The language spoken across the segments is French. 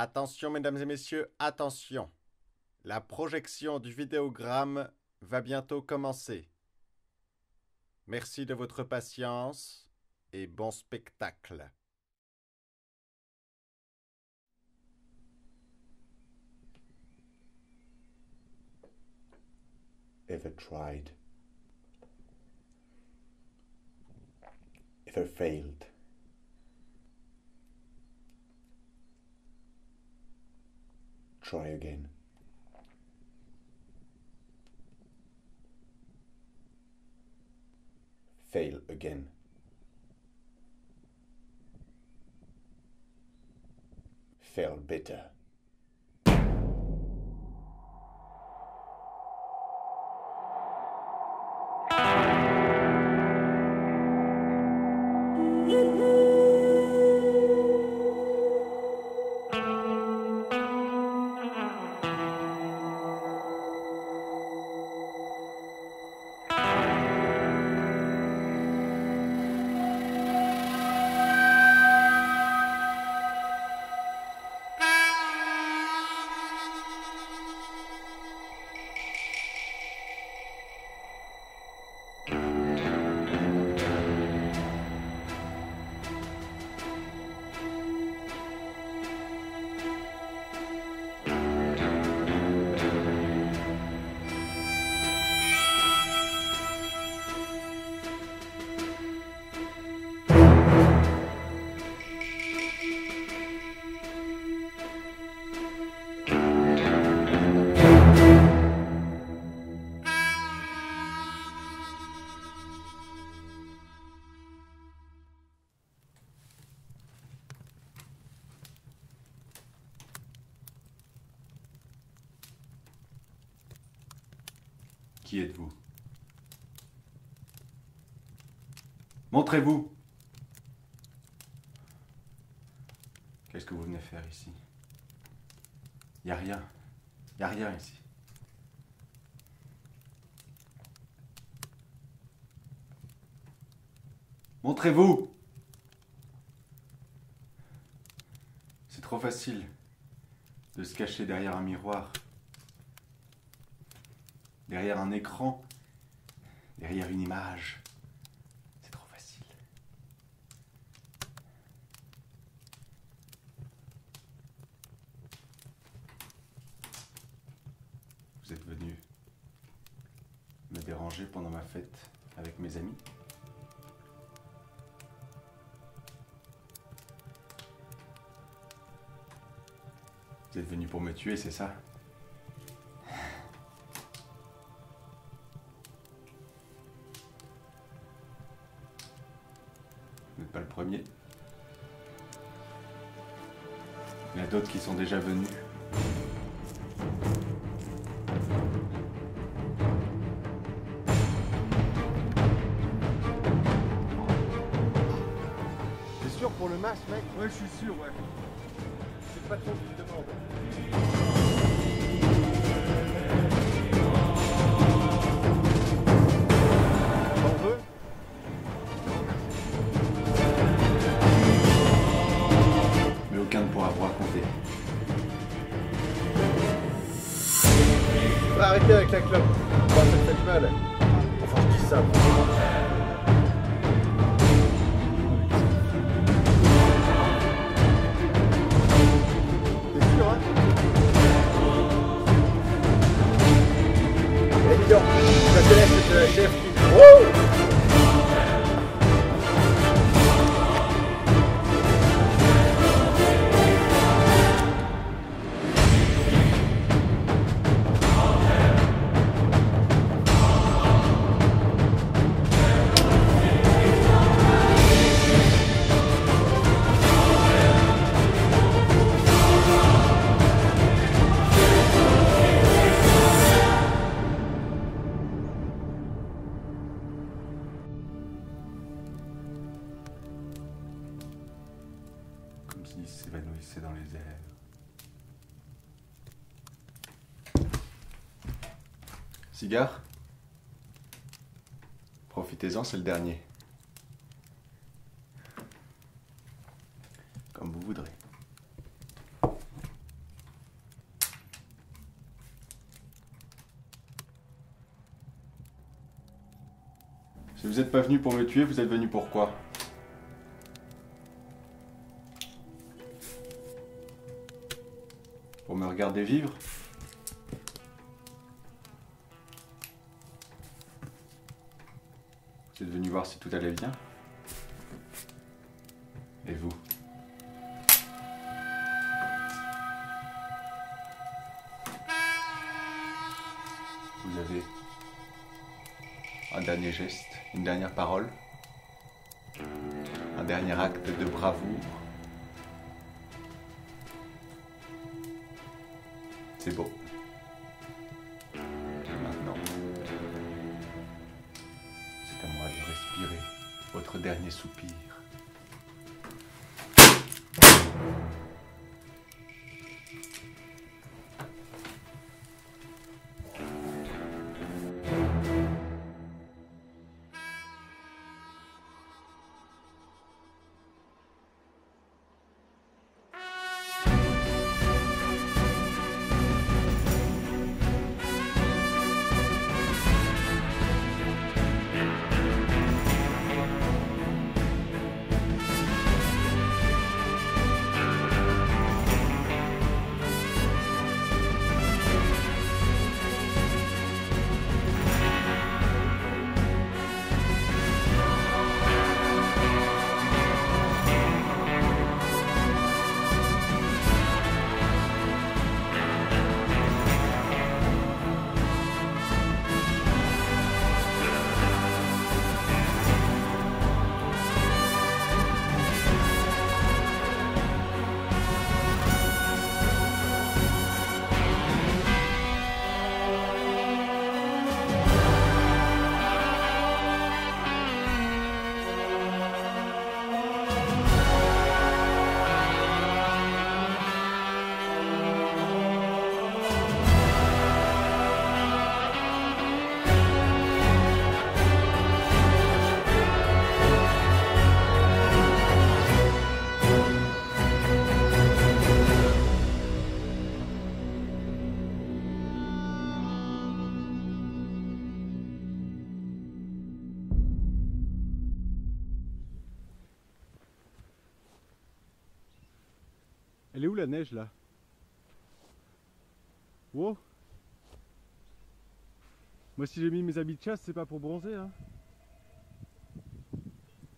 Attention, mesdames et messieurs, attention. La projection du vidéogramme va bientôt commencer. Merci de votre patience et bon spectacle. Ever tried? Ever failed? Try again. Fail again. Fail better. Qui êtes-vous? Montrez-vous! Qu'est-ce que vous venez faire ici? Y a rien. Y a rien ici. Montrez-vous! C'est trop facile de se cacher derrière un miroir, derrière un écran, derrière une image. C'est trop facile. Vous êtes venu me déranger pendant ma fête avec mes amis? Vous êtes venu pour me tuer, c'est ça? Vous n'êtes pas le premier. Il y en a d'autres qui sont déjà venus. T'es sûr pour le masque, mec? Ouais, je suis sûr, ouais. C'est le patron qui te demande. T'en veux? Mais aucun ne pourra vous raconter. Tu devrais arrêter avec la clope. Ça te fait du mal. Enfin, je dis ça. T'es sûr, hein? Eh, dis donc, ça te laisse cette chef qui... Wouh! Comme s'il s'évanouissait dans les airs. Cigare? Profitez-en, c'est le dernier. Comme vous voudrez. Vous n'êtes pas venu pour me tuer, vous êtes venu pour quoi? Pour me regarder vivre? Vous êtes venu voir si tout allait bien? Et vous? Vous avez un dernier geste, une dernière parole, un dernier acte de bravoure. C'est beau. Maintenant, c'est à moi de respirer votre dernier soupir. Elle est où la neige là? Wow. Moi si j'ai mis mes habits de chasse c'est pas pour bronzer hein.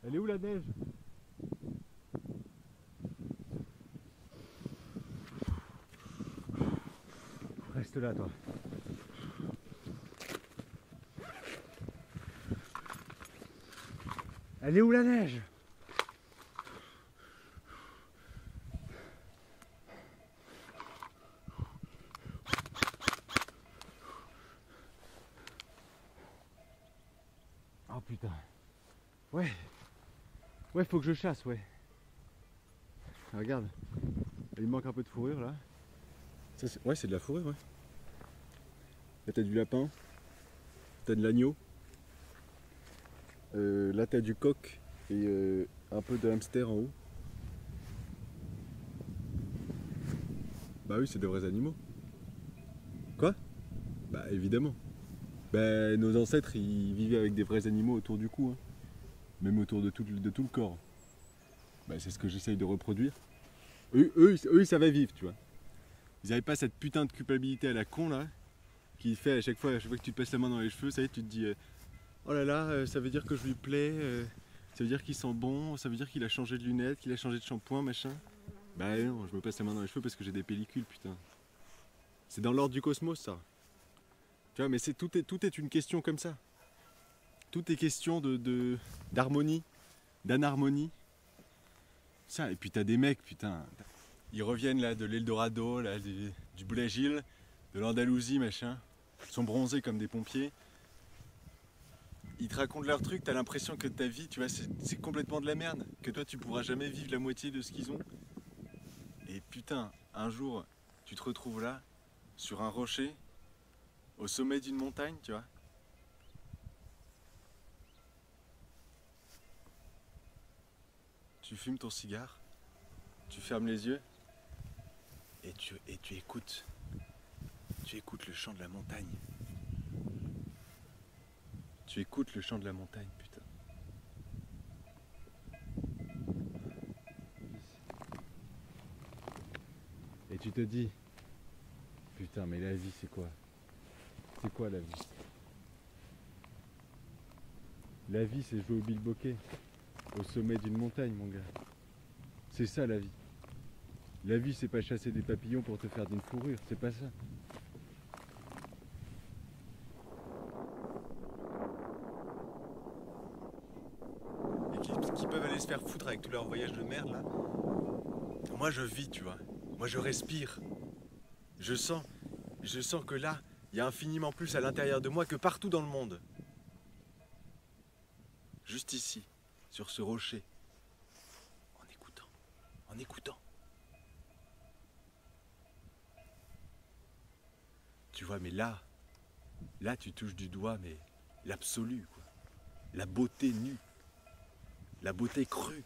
Elle est où la neige? Reste là toi. Elle est où la neige? Oh putain. Ouais. Ouais, faut que je chasse, ouais. Regarde. Il manque un peu de fourrure là. Ça, ouais, c'est de la fourrure, ouais. Là t'as du lapin. T'as de l'agneau. Là t'as du coq et un peu de hamster en haut. Bah oui, c'est de vrais animaux. Quoi? Bah évidemment. Bah, nos ancêtres ils vivaient avec des vrais animaux autour du cou, hein. Même autour de tout le corps. Bah, c'est ce que j'essaye de reproduire. Eux, ils savaient vivre, tu vois. Ils n'avaient pas cette putain de culpabilité à la con là, qui fait à chaque fois que tu te passes la main dans les cheveux, ça y est, tu te dis oh là là, ça veut dire que je lui plais, ça veut dire qu'il sent bon, ça veut dire qu'il a changé de lunettes, qu'il a changé de shampoing, machin. Bah non, je me passe la main dans les cheveux parce que j'ai des pellicules, putain. C'est dans l'ordre du cosmos, ça. Tu vois, mais tout est une question comme ça. Tout est question d'harmonie, d'anharmonie. Ça, et puis t'as des mecs, putain. Ils reviennent là de l'Eldorado, là, du Brésil, de l'Andalousie, machin. Ils sont bronzés comme des pompiers. Ils te racontent leurs trucs, t'as l'impression que ta vie, tu vois, c'est complètement de la merde. Que toi, tu pourras jamais vivre la moitié de ce qu'ils ont. Et putain, un jour, tu te retrouves là, sur un rocher, au sommet d'une montagne, tu vois. Tu fumes ton cigare, tu fermes les yeux et tu écoutes. Tu écoutes le chant de la montagne. Tu écoutes le chant de la montagne, putain. Et tu te dis, putain, mais la vie, c'est quoi? C'est quoi la vie? La vie, c'est jouer au bilboquet, au sommet d'une montagne, mon gars. C'est ça la vie. La vie, c'est pas chasser des papillons pour te faire d'une fourrure, c'est pas ça. Et qui peuvent aller se faire foutre avec tous leurs voyages de merde là. Moi je vis, tu vois. Moi je respire. Je sens que là, il y a infiniment plus à l'intérieur de moi que partout dans le monde. Juste ici, sur ce rocher. En écoutant. Tu vois, mais là tu touches du doigt, mais l'absolu, quoi. La beauté nue. La beauté crue.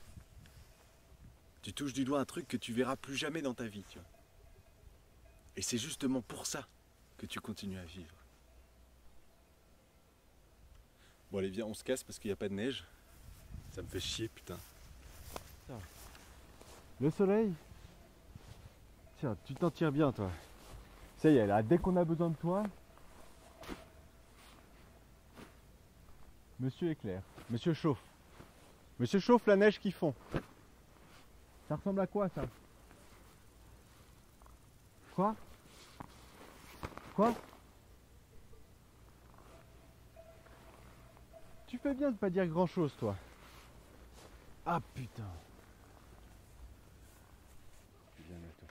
Tu touches du doigt un truc que tu verras plus jamais dans ta vie, tu vois. Et c'est justement pour ça que tu continues à vivre. Bon allez, viens, on se casse parce qu'il n'y a pas de neige. Ça me fait chier, putain. Le soleil, tiens, tu t'en tires bien, toi. Ça y est, là, dès qu'on a besoin de toi, Monsieur éclaire, Monsieur chauffe. Monsieur chauffe la neige qui fond. Ça ressemble à quoi, ça? Quoi? Quoi? Tu fais bien de pas dire grand chose, toi. Ah putain. Viens là, toi.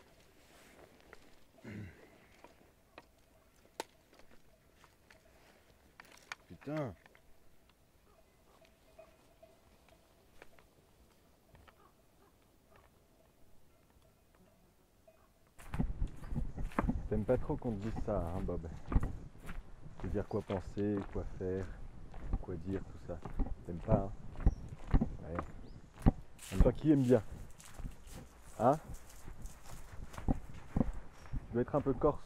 Putain. T'aimes pas trop qu'on te dise ça, hein, Bob? Te dire quoi penser, quoi faire, quoi dire, tout ça. T'aimes pas, hein? Ouais. En même temps, qui aime bien? Hein? Tu dois être un peu corse.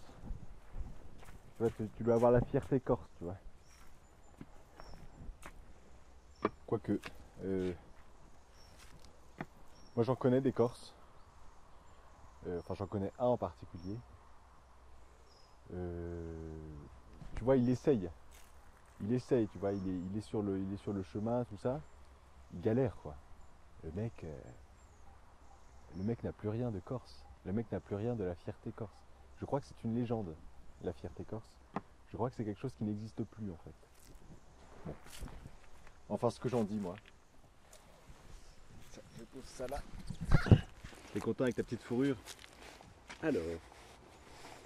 Tu dois avoir la fierté corse, tu vois. Quoique, moi j'en connais des Corses. Enfin, j'en connais un en particulier. Tu vois, il essaye. Il essaye, tu vois, il est sur le chemin, tout ça. Il galère, quoi. Le mec n'a plus rien de Corse. Le mec n'a plus rien de la fierté corse. Je crois que c'est une légende, la fierté corse. Je crois que c'est quelque chose qui n'existe plus, en fait. Bon. Enfin, ce que j'en dis, moi. Ça, je pose ça là. T'es content avec ta petite fourrure? Alors,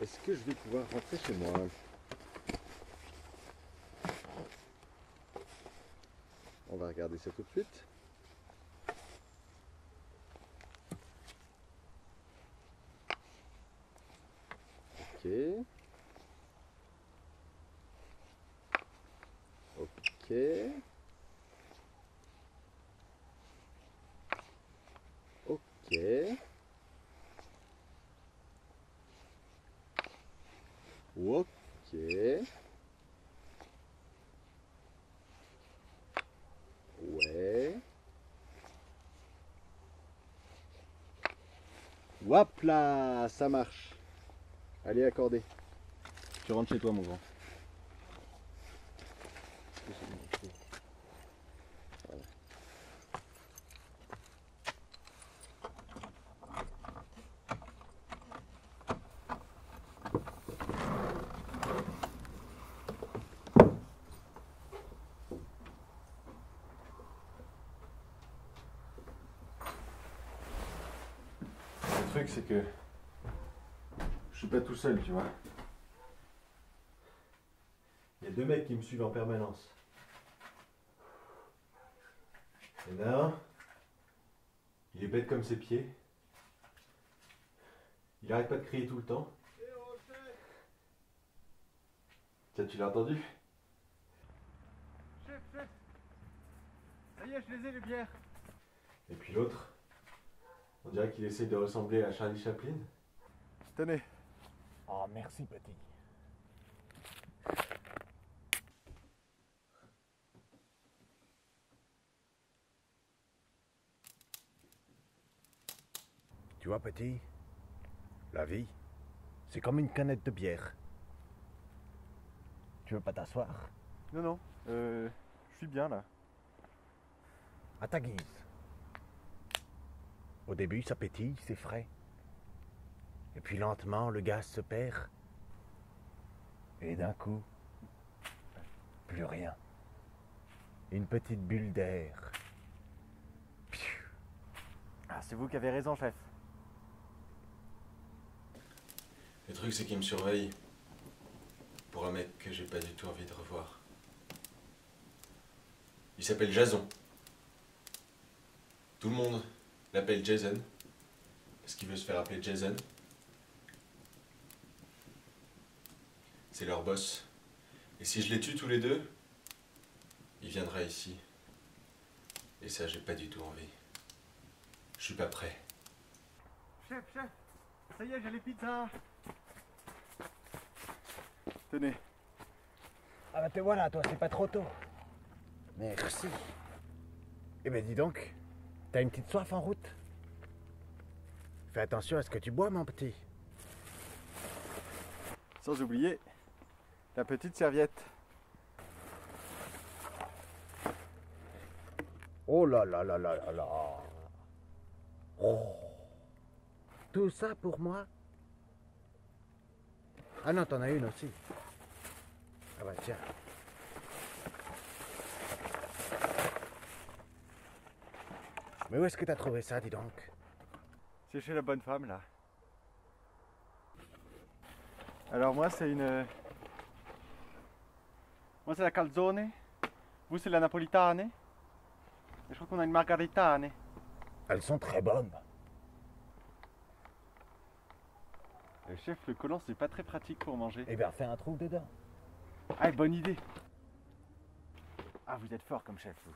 est-ce que je vais pouvoir rentrer chez moi? On va regarder ça tout de suite. Ok. Ok. Ok. Ok. Ouais. Hop là, ça marche. Allez, accordé. Tu rentres chez toi, mon grand. Voilà. Le truc, c'est que je suis pas tout seul, tu vois. Il y a deux mecs qui me suivent en permanence. Il y en a un, il est bête comme ses pieds. Il arrête pas de crier tout le temps. Tiens, tu l'as entendu? Chef, ça y est, je les ai les bières. Et puis l'autre, on dirait qu'il essaie de ressembler à Charlie Chaplin. Tenez. Oh, merci, petit. Tu vois, petit, La vie, c'est comme une canette de bière. Tu veux pas t'asseoir? Non, non, je suis bien là. À ta guise. Au début, ça pétille, c'est frais. Et puis lentement, le gaz se perd. Et d'un coup, plus rien. Une petite bulle d'air. Piou. Ah, c'est vous qui avez raison, chef. Le truc, c'est qu'il me surveille. Pour un mec que j'ai pas du tout envie de revoir. Il s'appelle Jason. Tout le monde l'appelle Jason. Parce qu'il veut se faire appeler Jason. C'est leur boss. Et si je les tue tous les deux, il viendra ici. Et ça, j'ai pas du tout envie. Je suis pas prêt. Chef, ça y est, j'ai les pizzas. Tenez. Ah bah te voilà, toi, c'est pas trop tôt. Merci. Eh ben dis donc, t'as une petite soif en route? Fais attention à ce que tu bois, mon petit. Sans oublier la petite serviette. Oh là là là là là là. Oh. Tout ça pour moi? Ah non, t'en as une aussi. Ah bah tiens. Mais où est-ce que t'as trouvé ça, dis donc? C'est chez la bonne femme là. Alors moi c'est une... Moi c'est la calzone. Vous c'est la napolitane. Et je crois qu'on a une margaritane. Elles sont très bonnes. Le chef, le collant c'est pas très pratique pour manger. Eh bien, fais un trou dedans. Ah, bonne idée. Ah, vous êtes fort comme chef, vous.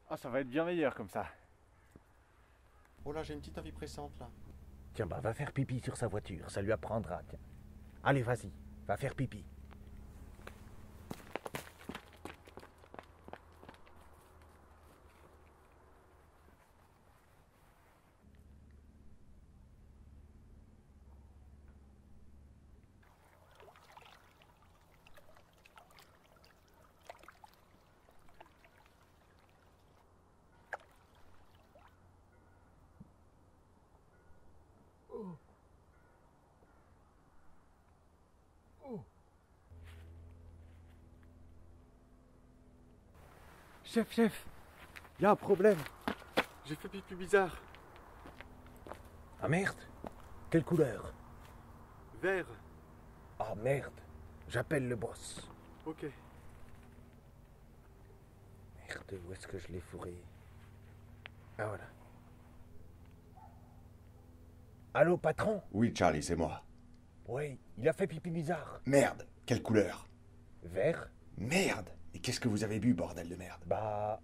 Ah, ça va être bien meilleur comme ça. Oh là, j'ai une petite envie pressante là. Tiens, bah, va faire pipi sur sa voiture, ça lui apprendra, tiens. Allez, vas-y, va faire pipi. Chef, il y a un problème. J'ai fait pipi bizarre. Ah merde, quelle couleur? Vert. Ah merde, j'appelle le boss. Ok. Merde, où est-ce que je l'ai fourré? Ah voilà. Allô, patron? Oui, Charlie, c'est moi. Oui, il a fait pipi bizarre. Merde, quelle couleur? Vert? Merde! Et qu'est-ce que vous avez bu, bordel de merde? Bah,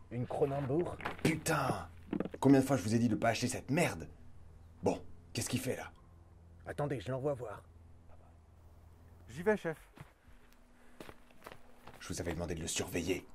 une Kronenbourg. Putain! Combien de fois je vous ai dit de pas acheter cette merde? Bon, qu'est-ce qu'il fait là? Attendez, je l'envoie voir. J'y vais, chef. Je vous avais demandé de le surveiller.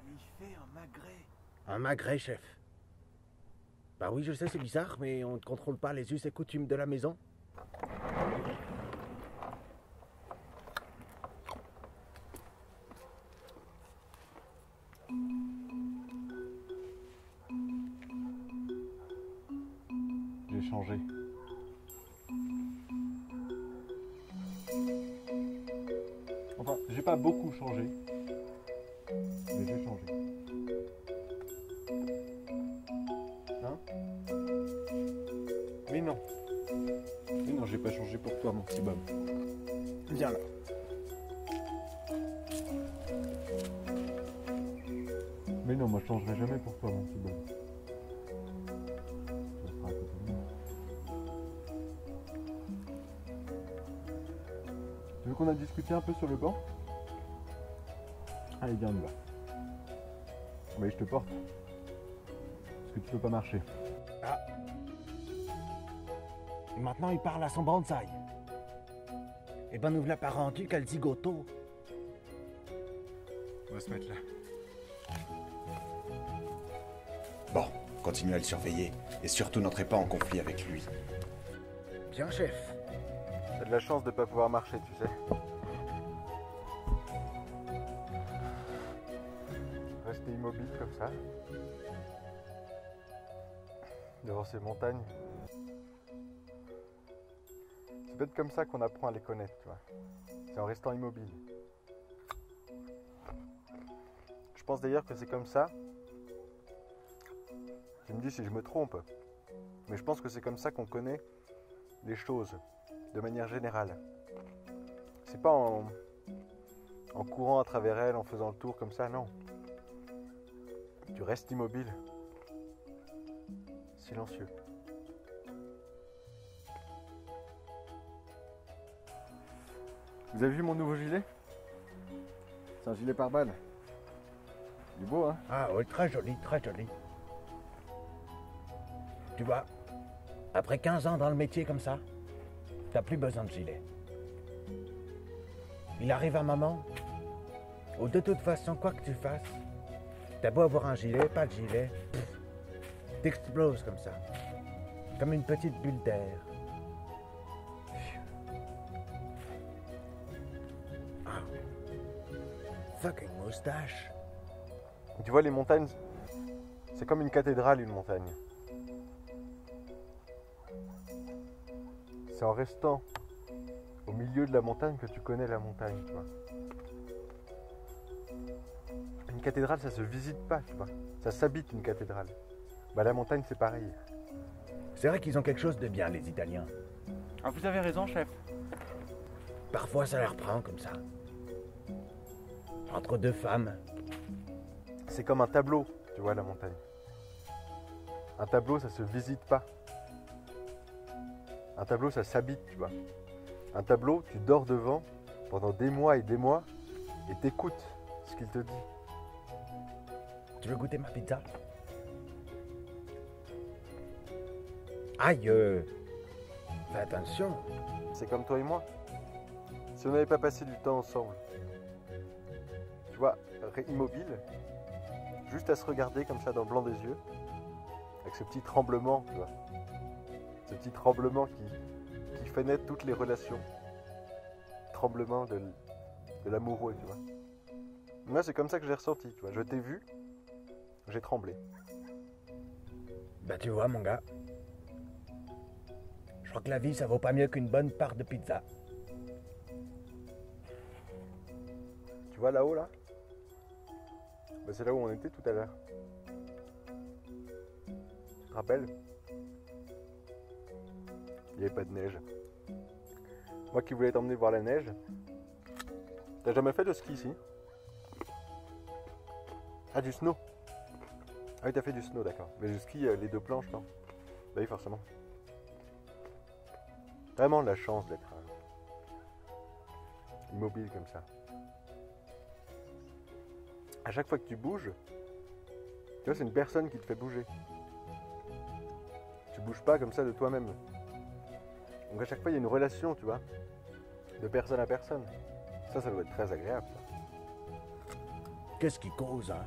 Il fait un magret. Un magret, chef. Bah oui, je sais, c'est bizarre, mais on ne contrôle pas les us et coutumes de la maison. changé. Enfin, j'ai pas beaucoup changé, mais j'ai changé. Hein? Mais non. Mais non, j'ai pas changé pour toi, mon petit Bob. Viens là. Mais non, moi je changerai jamais pour toi, mon petit Bob. Tu resteras à côté de moi. Tu veux qu'on a discuté un peu sur le banc? Allez, viens, on y va. Mais je te porte. Parce que tu peux pas marcher. Ah. Et maintenant, il parle à son bonsaï. Eh ben, nous voilà pas rendu qu'à le zigoto. On va se mettre là. Bon, continuez à le surveiller. Et surtout, n'entrez pas en conflit avec lui. Bien, chef. T'as de la chance de pas pouvoir marcher, tu sais. Rester immobile comme ça. Devant ces montagnes. C'est peut-être comme ça qu'on apprend à les connaître, tu vois. C'est en restant immobile. Je pense d'ailleurs que c'est comme ça. Tu me dis si je me trompe. Mais je pense que c'est comme ça qu'on connaît les choses, de manière générale. C'est pas en courant à travers elles, en faisant le tour comme ça, non. Tu restes immobile. Silencieux. Vous avez vu mon nouveau gilet? C'est un gilet pare-balles. Il est beau, hein? Ah oui, très joli, très joli. Tu vois, après 15 ans dans le métier comme ça, t'as plus besoin de gilet. Il arrive un moment où de toute façon, quoi que tu fasses, t'as beau avoir un gilet, pas de gilet, t'exploses comme ça. Comme une petite bulle d'air. Ah. Fucking moustache. Tu vois, les montagnes, c'est comme une cathédrale, une montagne. C'est en restant au milieu de la montagne que tu connais la montagne, tu vois. Une cathédrale, ça se visite pas, tu vois. Ça s'habite, une cathédrale. Bah, la montagne, c'est pareil. C'est vrai qu'ils ont quelque chose de bien, les Italiens. Ah, vous avez raison, chef. Parfois, ça leur prend comme ça. Entre deux femmes. C'est comme un tableau, tu vois, la montagne. Un tableau, ça se visite pas. Un tableau, ça s'habite, tu vois. Un tableau, tu dors devant pendant des mois et t'écoutes ce qu'il te dit. Tu veux goûter ma pizza? Aïe! Fais attention. C'est comme toi et moi. Si on n'avait pas passé du temps ensemble, tu vois, immobile, juste à se regarder comme ça dans le blanc des yeux, avec ce petit tremblement, tu vois. Ce petit tremblement qui fait naître toutes les relations. Tremblement de l'amoureux, tu vois. Moi, c'est comme ça que j'ai ressenti, tu vois. Je t'ai vu, j'ai tremblé. Bah tu vois, mon gars. Je crois que la vie, ça vaut pas mieux qu'une bonne part de pizza. Tu vois là-haut, là, bah, c'est là où on était tout à l'heure. Tu te rappelles? Il n'y avait pas de neige. Moi qui voulais t'emmener voir la neige. T'as jamais fait de ski ici? Ah, du snow. Ah oui, t'as fait du snow, d'accord. Mais du ski, les deux planches, non? Bah oui, forcément. Vraiment la chance d'être immobile comme ça. À chaque fois que tu bouges, tu vois, c'est une personne qui te fait bouger. Tu bouges pas comme ça de toi-même. Donc à chaque fois, il y a une relation, tu vois, de personne à personne. Ça doit être très agréable. Ça. Qu'est-ce qui cause, hein?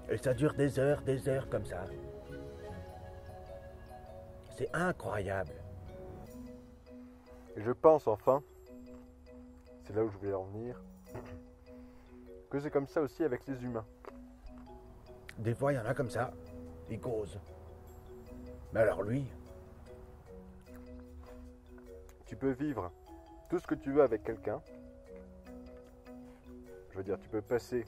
Et ça dure des heures comme ça. C'est incroyable. Et je pense enfin, c'est là où je voulais en venir, que c'est comme ça aussi avec les humains. Des fois, il y en a comme ça, ils causent. Mais alors lui, Tu peux vivre tout ce que tu veux avec quelqu'un. Je veux dire, tu peux passer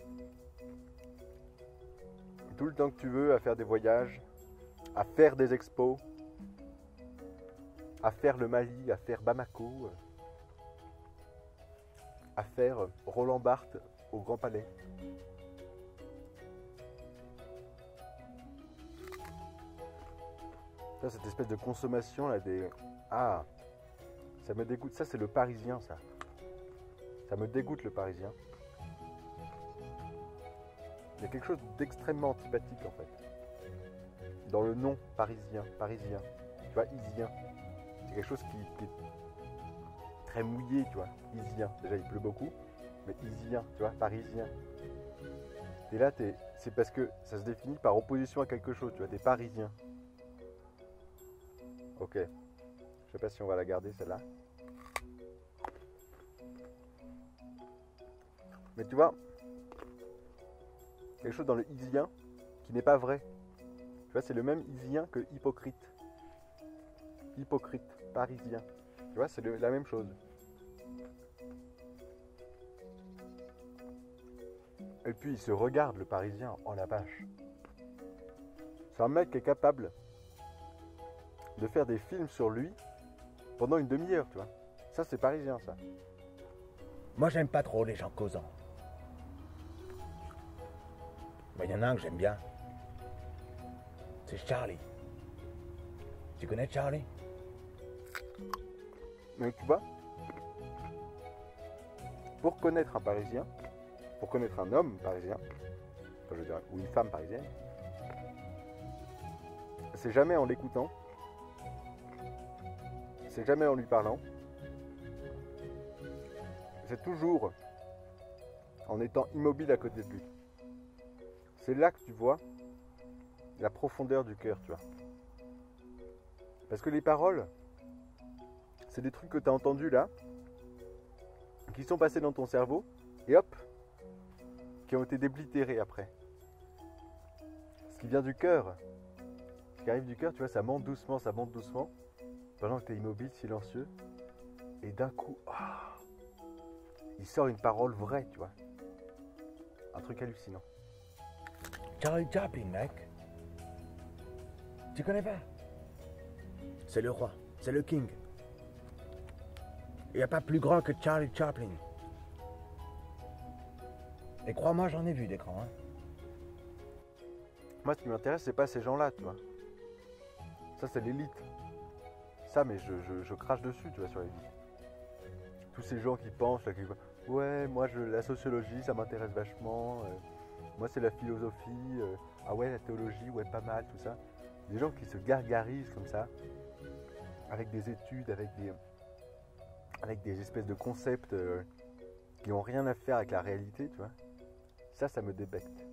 tout le temps que tu veux à faire des voyages, à faire des expos, à faire le Mali, à faire Bamako, à faire Roland Barthes au Grand Palais. Ça, cette espèce de consommation là des... Ah, ça me dégoûte. Ça, c'est le Parisien, ça. Ça me dégoûte, le Parisien. Il y a quelque chose d'extrêmement antipathique, en fait. Dans le nom parisien, parisien. Tu vois, isien. C'est quelque chose qui est très mouillé, tu vois. Isien. Déjà, il pleut beaucoup. Mais isien, tu vois, parisien. Et là, c'est parce que ça se définit par opposition à quelque chose, tu vois. T'es parisien. Ok. Je sais pas si on va la garder, celle-là. Mais tu vois, quelque chose dans le isien qui n'est pas vrai. Tu vois, c'est le même isien que hypocrite. Hypocrite, parisien. Tu vois, c'est la même chose. Et puis, il se regarde, le parisien. Oh la vache. C'est un mec qui est capable de faire des films sur lui pendant une demi-heure, tu vois. Ça, c'est parisien, ça. moi j'aime pas trop les gens causants. Mais il y en a un que j'aime bien. C'est Charlie. Tu connais Charlie? Mais tu vois, pour connaître un Parisien, pour connaître un homme parisien, enfin, je veux dire, ou une femme parisienne, c'est jamais en l'écoutant, c'est jamais en lui parlant, c'est toujours en étant immobile à côté de lui. C'est là que tu vois la profondeur du cœur, tu vois. Parce que les paroles, c'est des trucs que tu as entendus là, qui sont passés dans ton cerveau, et hop, qui ont été déblitérés après. Ce qui vient du cœur, ce qui arrive du cœur, tu vois, ça monte doucement, pendant que tu es immobile, silencieux, et d'un coup, il sort une parole vraie, tu vois. Un truc hallucinant. Charlie Chaplin, mec. Tu connais pas? C'est le roi, c'est le king. Il n'y a pas plus grand que Charlie Chaplin. Et crois-moi, j'en ai vu des grands, hein. Moi, ce qui m'intéresse, c'est pas ces gens-là, tu vois. Ça, c'est l'élite. Ça, mais je crache dessus, tu vois, sur l'élite. Tous ces gens qui pensent, là, ouais, moi, la sociologie, ça m'intéresse vachement. Moi, c'est la philosophie. Ah ouais, la théologie, ouais, pas mal, tout ça. Des gens qui se gargarisent comme ça, avec des études, avec des espèces de concepts qui n'ont rien à faire avec la réalité, tu vois. Ça me débecte.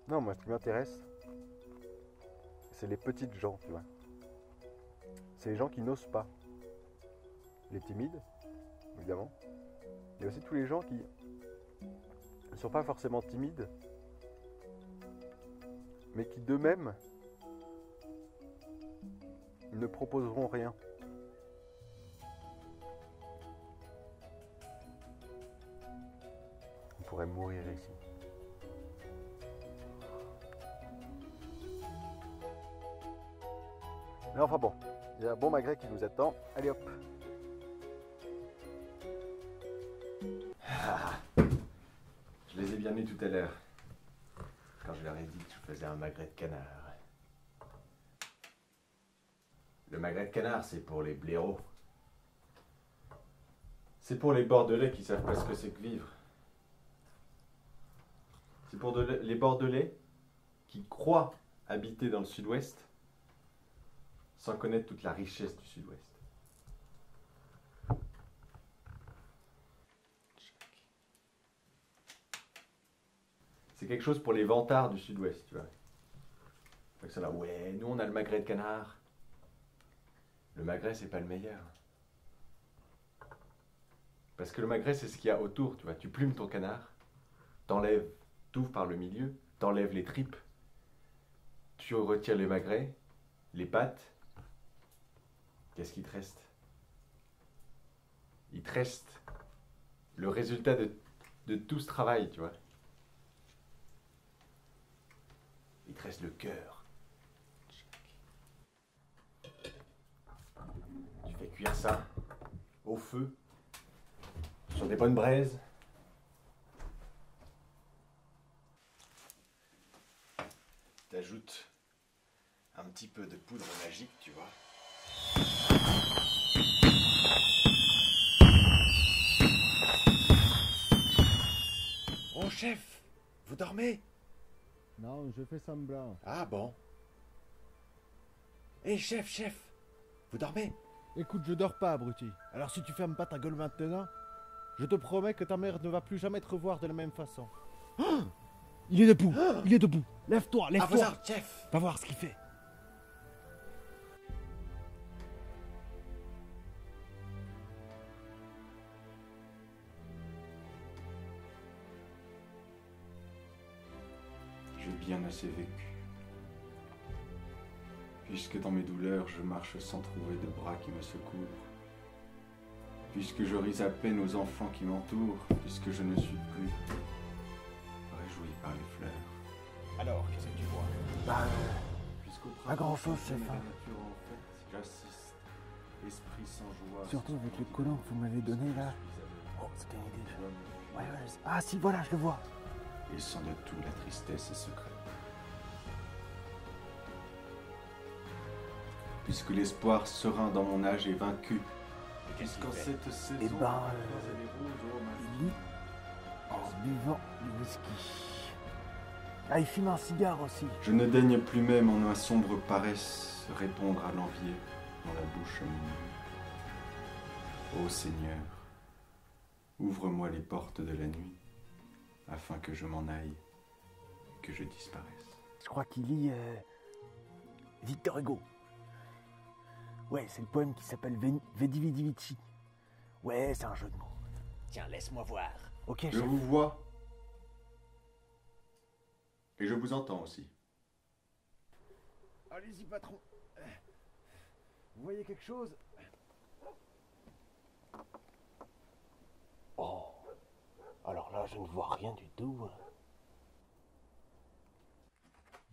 Non, moi, ce qui m'intéresse, c'est les petites gens, tu vois. C'est les gens qui n'osent pas. Les timides, évidemment. Il y a aussi tous les gens qui ne sont pas forcément timides, mais qui d'eux-mêmes ne proposeront rien. On pourrait mourir ici. Mais enfin bon, il y a un bon magret qui nous attend. Allez hop. Je les ai bien mis tout à l'heure, quand je leur ai dit que je faisais un magret de canard. Le magret de canard, c'est pour les blaireaux. C'est pour les Bordelais qui savent pas ce que c'est que vivre. C'est pour les Bordelais qui croient habiter dans le sud-ouest sans connaître toute la richesse du sud-ouest. C'est quelque chose pour les vantards du sud-ouest, tu vois. Fait que ça là, ouais, nous on a le magret de canard. Le magret, c'est pas le meilleur. Parce que le magret, c'est ce qu'il y a autour, tu vois. Tu plumes ton canard, t'enlèves, t'ouvres par le milieu, t'enlèves les tripes, Tu retires les magrets, les pattes. Qu'est-ce qu'il te reste? Il te reste le résultat de tout ce travail, tu vois. Il te reste le cœur. Tu fais cuire ça au feu, sur des bonnes braises. T'ajoutes un petit peu de poudre magique, tu vois. Oh chef, vous dormez? Non, je fais semblant. Ah bon. Hé chef, vous dormez? Écoute, je dors pas, abruti. Alors si tu fermes pas ta gueule maintenant, je te promets que ta mère ne va plus jamais te revoir de la même façon. Ah, il est debout, il est debout. Lève-toi, À lève-toi. vos ordres, chef. Va voir ce qu'il fait. J'ai bien assez vécu. Puisque dans mes douleurs, je marche sans trouver de bras qui me secourent. Puisque je ris à peine aux enfants qui m'entourent. Puisque je ne suis plus réjoui par les fleurs. Alors, qu'est-ce que tu vois? Puisqu'au Pas grand-chose, printemps, chef, la hein. nature en fête, j'assiste, esprit sans joie. Surtout avec le collant que vous m'avez donné là. Oh, c'était une idée. Ouais, ah si, voilà, je le vois. Et sans de tout, la tristesse est secrète. Puisque l'espoir serein dans mon âge est vaincu. Puisqu'en cette saison, Eh ben, les fleurs et les roses, oh, ma Il lit en buvant du whisky. Ah, il fume un cigare aussi. Je ne daigne plus même en un sombre paresse répondre à l'envier dans la bouche minue. Ô Seigneur, ouvre-moi les portes de la nuit, afin que je m'en aille, que je disparaisse. Je crois qu'il lit Victor Hugo. Ouais, c'est le poème qui s'appelle Vedi Vidi Vici. Ouais, c'est un jeu de mots. Tiens, laisse-moi voir. Ok, Je chef. vous vois, et je vous entends aussi. Allez-y, patron. Vous voyez quelque chose? Oh. Alors là, je ne vois rien du tout.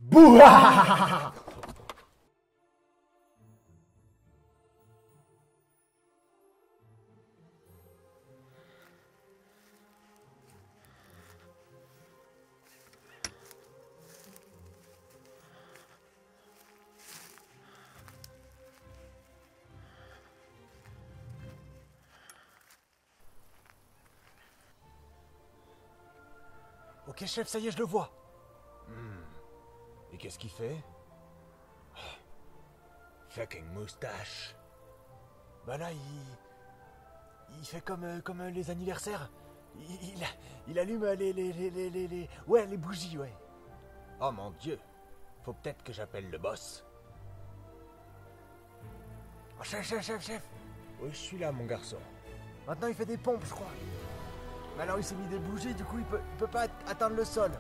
Bouah! Ok, chef, ça y est, je le vois. Et qu'est-ce qu'il fait? Fucking moustache. Bah là, il fait comme les anniversaires. Il allume ouais, les bougies, ouais. Oh mon Dieu. Faut peut-être que j'appelle le boss. Oh, chef. Oui, je suis là, mon garçon. Maintenant, il fait des pompes, je crois. Mais alors, il s'est mis des bougies, du coup, il peut pas atteindre le sol.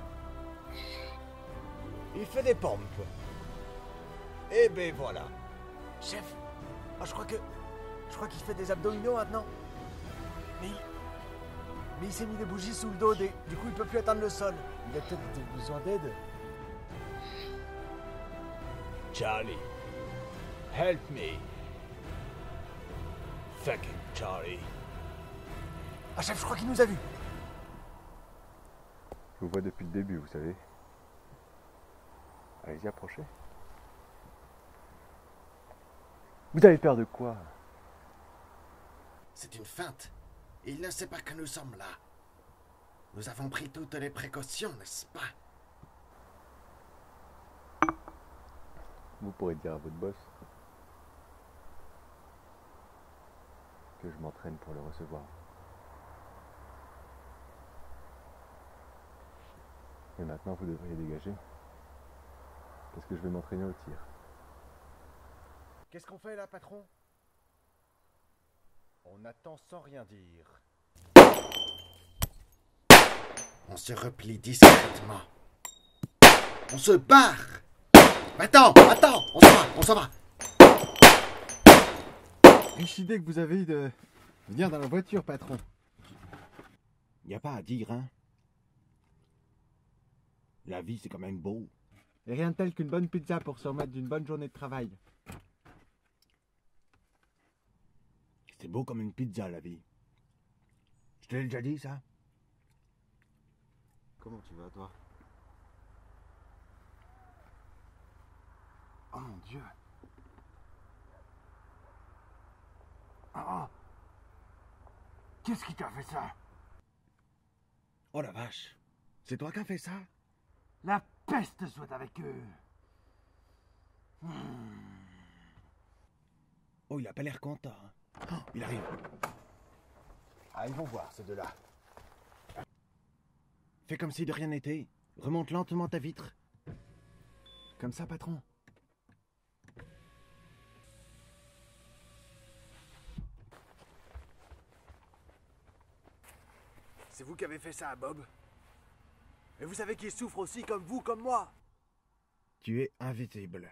Il fait des pompes. Et ben voilà. Chef, oh, je crois qu'il fait des abdominaux maintenant. Mais il s'est mis des bougies sous le dos, du coup, il peut plus atteindre le sol. Il a peut-être besoin d'aide. Charlie, help me. Fucking Charlie. Ah chef, je crois qu'il nous a vus. Je vous vois depuis le début, vous savez. Allez-y, approchez. Vous avez peur de quoi? C'est une feinte. Il ne sait pas que nous sommes là. Nous avons pris toutes les précautions, n'est-ce pas? Vous pourrez dire à votre boss que je m'entraîne pour le recevoir. Et maintenant, vous devriez dégager. Parce que je vais m'entraîner au tir. Qu'est-ce qu'on fait là, patron? On attend sans rien dire. On se replie discrètement. On se barre. Attends, attends, on s'en va. Riche idée que vous avez eue de venir dans la voiture, patron. Y a pas à dire, hein. La vie, c'est quand même beau. Et rien de tel qu'une bonne pizza pour se remettre d'une bonne journée de travail. C'est beau comme une pizza, la vie. Je te l'ai déjà dit, ça? Comment tu vas, toi? Oh mon Dieu. Oh. Qu'est-ce qui t'a fait ça? Oh la vache. C'est toi qui as fait ça? La peste soit avec eux. Oh, il a pas l'air content. Hein. Oh, il arrive. Ah, ils vont voir, ces deux-là. Fais comme si de rien n'était. Remonte lentement ta vitre. Comme ça, patron. C'est vous qui avez fait ça à Bob. Et vous savez qu'il souffre aussi comme vous, comme moi. Tu es invisible.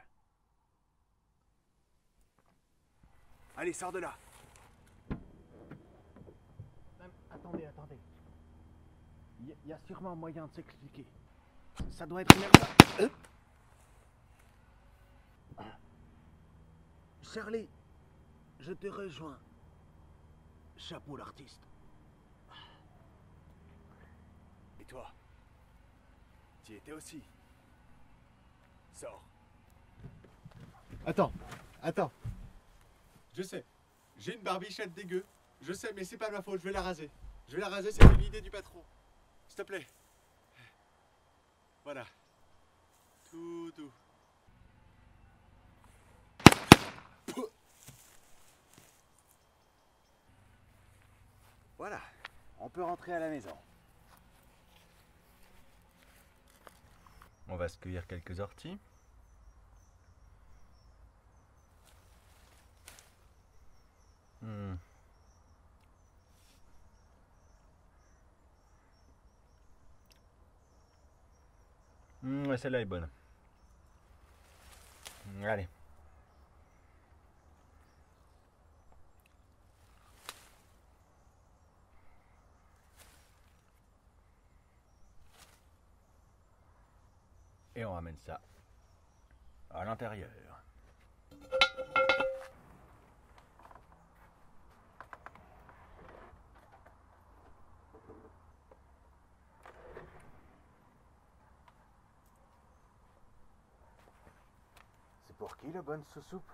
Allez, sors de là. Attendez. Il y a sûrement moyen de s'expliquer. Ça doit être une... Charlie, je te rejoins. Chapeau l'artiste. Et toi? Tu y étais aussi. Sors. Attends. Je sais. J'ai une barbichette dégueu. Je sais, mais c'est pas ma faute, je vais la raser. C'était l'idée du patron. S'il te plaît. Voilà. Tout. Voilà. On peut rentrer à la maison. On va se cueillir quelques orties. Ouais, celle-là est bonne. Allez. Et on ramène ça à l'intérieur. C'est pour qui la bonne sous-soupe?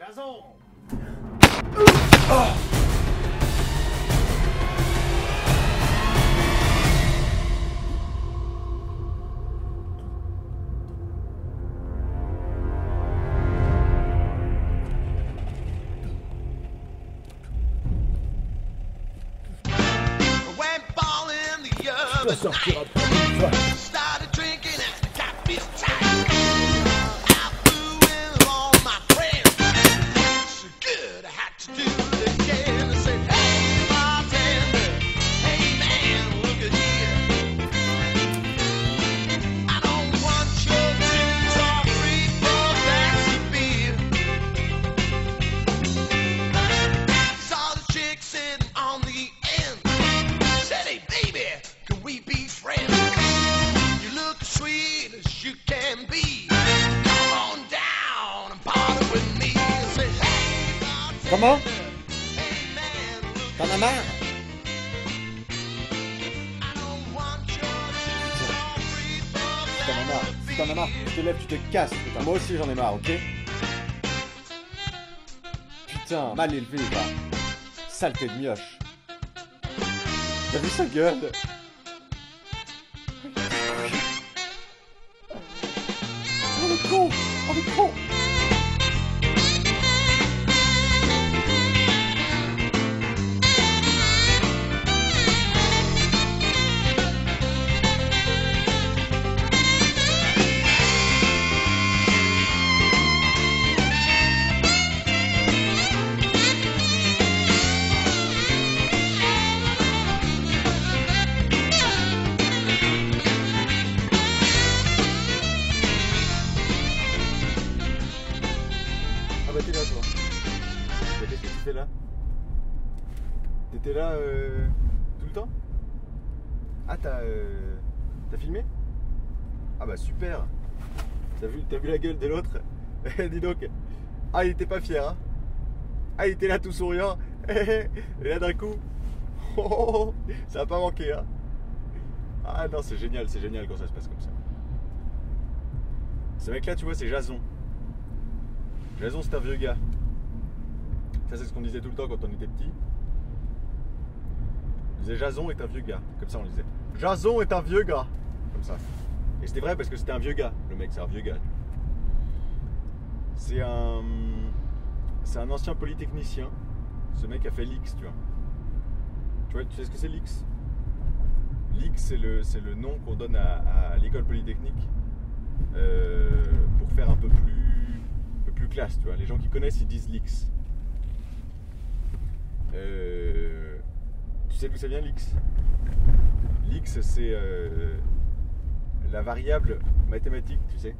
Jason! Tu vas sortir après une fois. Comment? T'en as marre? T'en as marre. Si t'en as marre, tu te lèves, tu te casses, putain. Moi aussi j'en ai marre, ok? Putain, mal élevé, va. Saleté de mioche. T'as vu sa gueule? Oh le con! Oh le con! T'étais là tout le temps? Ah t'as filmé? Ah bah super. T'as vu la gueule de l'autre? Dis donc. Ah il était pas fier hein? Ah il était là tout souriant. Et là d'un coup ça a pas manqué hein? Ah non c'est génial quand ça se passe comme ça. Ce mec là tu vois c'est Jason. Jason c'est un vieux gars. Ça c'est ce qu'on disait tout le temps quand on était petit. On disait Jason est un vieux gars. Comme ça on disait. Jason est un vieux gars. Comme ça. Et c'était vrai parce que c'était un vieux gars. Le mec c'est un vieux gars. C'est un ancien polytechnicien. Ce mec a fait l'X tu vois. Tu sais ce que c'est l'X? L'X c'est le nom qu'on donne à l'école polytechnique pour faire un peu plus classe tu vois. Les gens qui connaissent ils disent l'X. Tu sais d'où ça vient l'X? L'X c'est la variable mathématique, tu sais.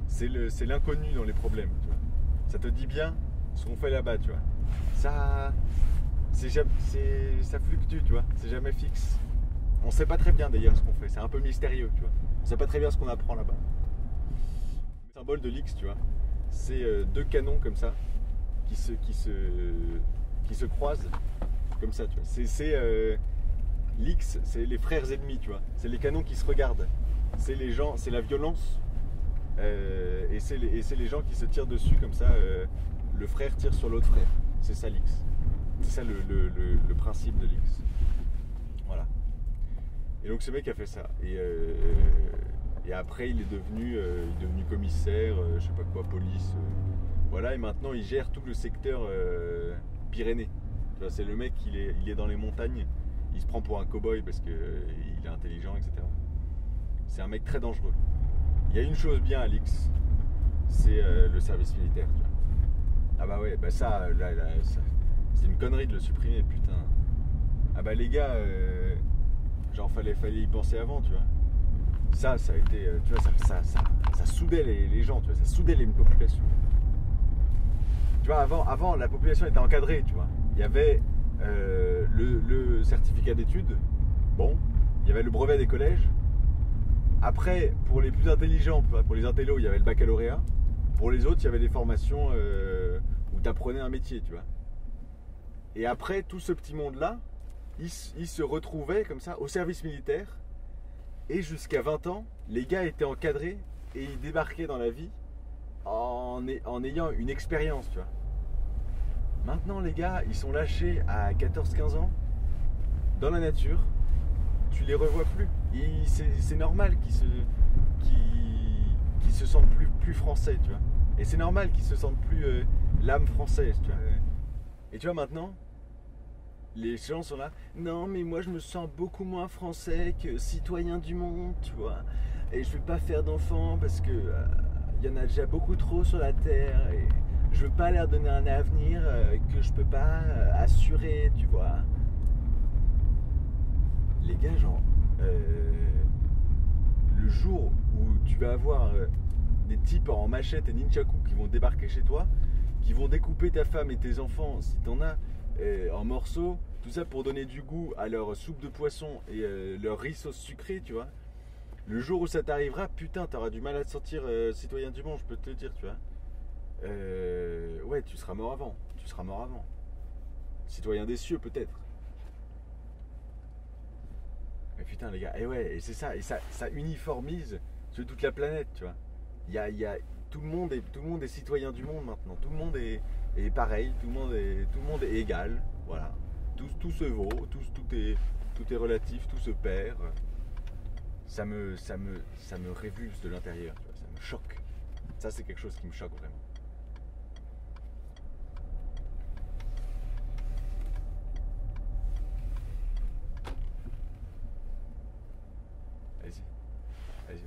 C'est l'inconnu dans les problèmes, tu vois. Ça te dit bien ce qu'on fait là-bas, tu vois. Ça fluctue, tu vois. C'est jamais fixe. On sait pas très bien d'ailleurs ce qu'on fait. C'est un peu mystérieux, tu vois. On sait pas très bien ce qu'on apprend là-bas. Le symbole de l'X, tu vois, c'est deux canons comme ça qui se croisent comme ça, tu vois. L'X, c'est les frères ennemis, tu vois. C'est les canons qui se regardent. C'est les gens, c'est la violence. Et c'est les gens qui se tirent dessus comme ça. Le frère tire sur l'autre frère. C'est ça l'X. C'est ça le principe de l'X. Voilà. Et donc ce mec a fait ça. Et après il est devenu commissaire, je sais pas quoi, police. Voilà, et maintenant il gère tout le secteur Pyrénées. C'est le mec, il est dans les montagnes. Il se prend pour un cow-boy parce qu'il est intelligent, etc. C'est un mec très dangereux. Il y a une chose bien à l'X, c'est le service militaire. Tu vois. Ah bah ouais, bah ça, c'est une connerie de le supprimer, putain. Ah bah les gars, genre fallait y penser avant, tu vois. Ça a été, tu vois, ça soudait les gens, tu vois, ça soudait les populations. Tu vois, avant la population était encadrée, tu vois. Il y avait le certificat d'études, bon, il y avait le brevet des collèges. Après, pour les plus intelligents, pour les intellos, il y avait le baccalauréat. Pour les autres, il y avait des formations où tu apprenais un métier, tu vois. Et après, tout ce petit monde-là, il se retrouvait comme ça au service militaire. Et jusqu'à 20 ans, les gars étaient encadrés et ils débarquaient dans la vie en ayant une expérience, tu vois. Maintenant, les gars, ils sont lâchés à 14-15 ans dans la nature. Tu les revois plus. C'est normal qu'ils se sentent plus français, tu vois. Et c'est normal qu'ils se sentent plus l'âme française, tu vois. Et tu vois, maintenant, les gens sont là. Non, mais moi, je me sens beaucoup moins français que citoyen du monde, tu vois. Et je vais pas faire d'enfants parce que y en a déjà beaucoup trop sur la terre. Et je veux pas leur donner un avenir que je peux pas assurer, tu vois. Les gars, genre, le jour où tu vas avoir des types en machette et nunchaku qui vont débarquer chez toi, qui vont découper ta femme et tes enfants, si t'en as, en morceaux, tout ça pour donner du goût à leur soupe de poisson et leur riz sauce sucrée, tu vois. Le jour où ça t'arrivera, putain, t'auras du mal à te sentir citoyen du monde, je peux te le dire, tu vois. Ouais, tu seras mort avant. Tu seras mort avant. Citoyen des cieux, peut-être. Mais putain, les gars, et ouais, et c'est ça, et ça uniformise sur toute la planète, tu vois. Tout le monde est citoyen du monde maintenant. Tout le monde est pareil, tout le monde est égal, voilà. Tout se vaut, tout est relatif, tout se perd. Ça me révulse de l'intérieur, tu vois, ça me choque. Ça, c'est quelque chose qui me choque vraiment. Vas-y.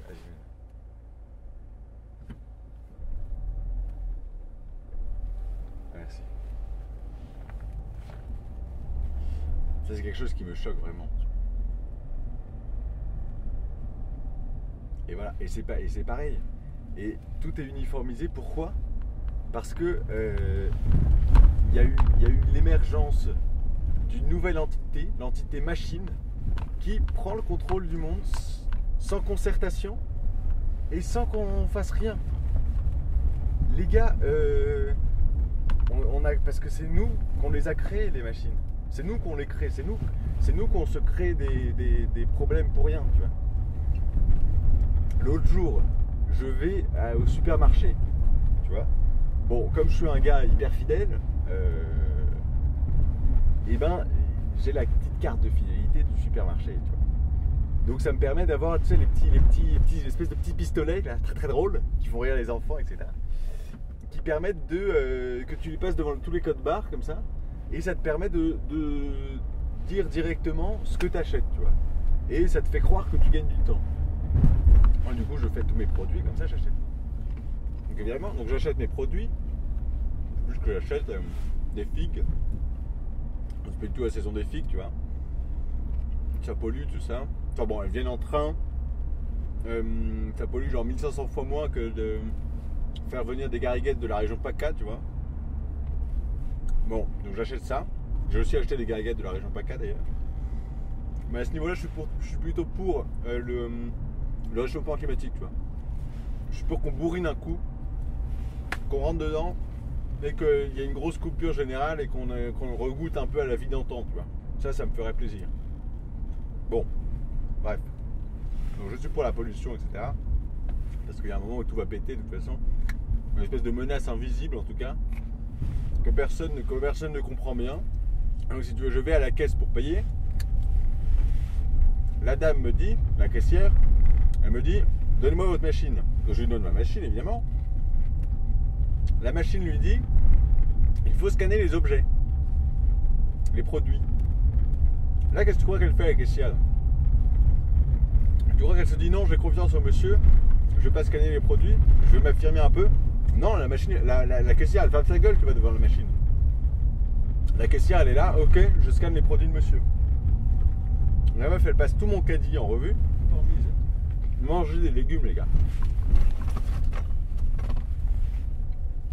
Merci. Ça, c'est quelque chose qui me choque vraiment. Et voilà, et c'est pareil. Et tout est uniformisé. Pourquoi ? Parce que y a eu l'émergence d'une nouvelle entité, l'entité machine, qui prend le contrôle du monde sans concertation et sans qu'on fasse rien. Les gars, parce que c'est nous qu'on les a créés, les machines. C'est nous qu'on les crée, c'est nous qu'on se crée des problèmes pour rien, tu vois. L'autre jour, je vais au supermarché, tu vois. Bon, comme je suis un gars hyper fidèle, et ben, j'ai la petite carte de fidélité du supermarché, tu vois. Donc ça me permet d'avoir, tu sais, les petits espèces de petits pistolets là, très très drôles, qui font rire les enfants, etc. Qui permettent que tu les passes devant tous les codes barres comme ça, et ça te permet de dire directement ce que tu achètes, tu vois. Et ça te fait croire que tu gagnes du temps. Moi, du coup, je fais tous mes produits comme ça, j'achète. Donc évidemment, j'achète mes produits. Plus que j'achète des figues. C'est pas du tout la saison des figues, tu vois. Ça pollue, tout ça. Enfin bon, elles viennent en train. Ça pollue genre 1500 fois moins que de faire venir des gariguettes de la région PACA, tu vois. Bon, donc j'achète ça. J'ai aussi acheté des gariguettes de la région PACA d'ailleurs. Mais à ce niveau-là, je suis plutôt pour le réchauffement climatique, tu vois. Je suis pour qu'on bourrine un coup, qu'on rentre dedans et qu'il y ait une grosse coupure générale et qu'on regoute un peu à la vie d'antan, tu vois. Ça me ferait plaisir. Bon, bref. Donc je suis pour la pollution, etc. Parce qu'il y a un moment où tout va péter de toute façon. Une espèce de menace invisible en tout cas, que personne ne comprend bien. Donc si tu veux, je vais à la caisse pour payer. La dame me dit, la caissière, elle me dit, donnez-moi votre machine. Donc je lui donne ma machine évidemment. La machine lui dit, il faut scanner les objets, les produits. Là, qu'est-ce que tu crois qu'elle fait, la caissière? Tu crois qu'elle se dit non, j'ai confiance au monsieur, je vais pas scanner les produits, je vais m'affirmer un peu? Non, la machine, la caissière, elle ferme sa gueule, tu vas devant la machine. La caissière, elle est là, ok, je scanne les produits de monsieur. La meuf, elle passe tout mon caddie en revue. Mangez des légumes, les gars.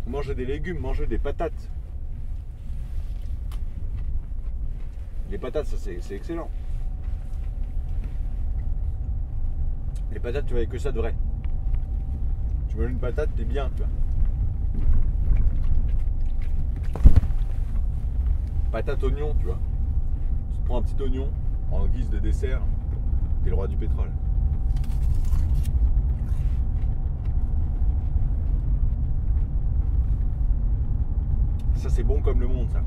Mangez des légumes, mangez des patates. Les patates, ça c'est excellent. Les patates, tu vois, que ça de vrai. Tu manges une patate, t'es bien, tu vois. Patate oignon, tu vois. Tu te prends un petit oignon en guise de dessert, t'es le roi du pétrole. Ça c'est bon comme le monde ça.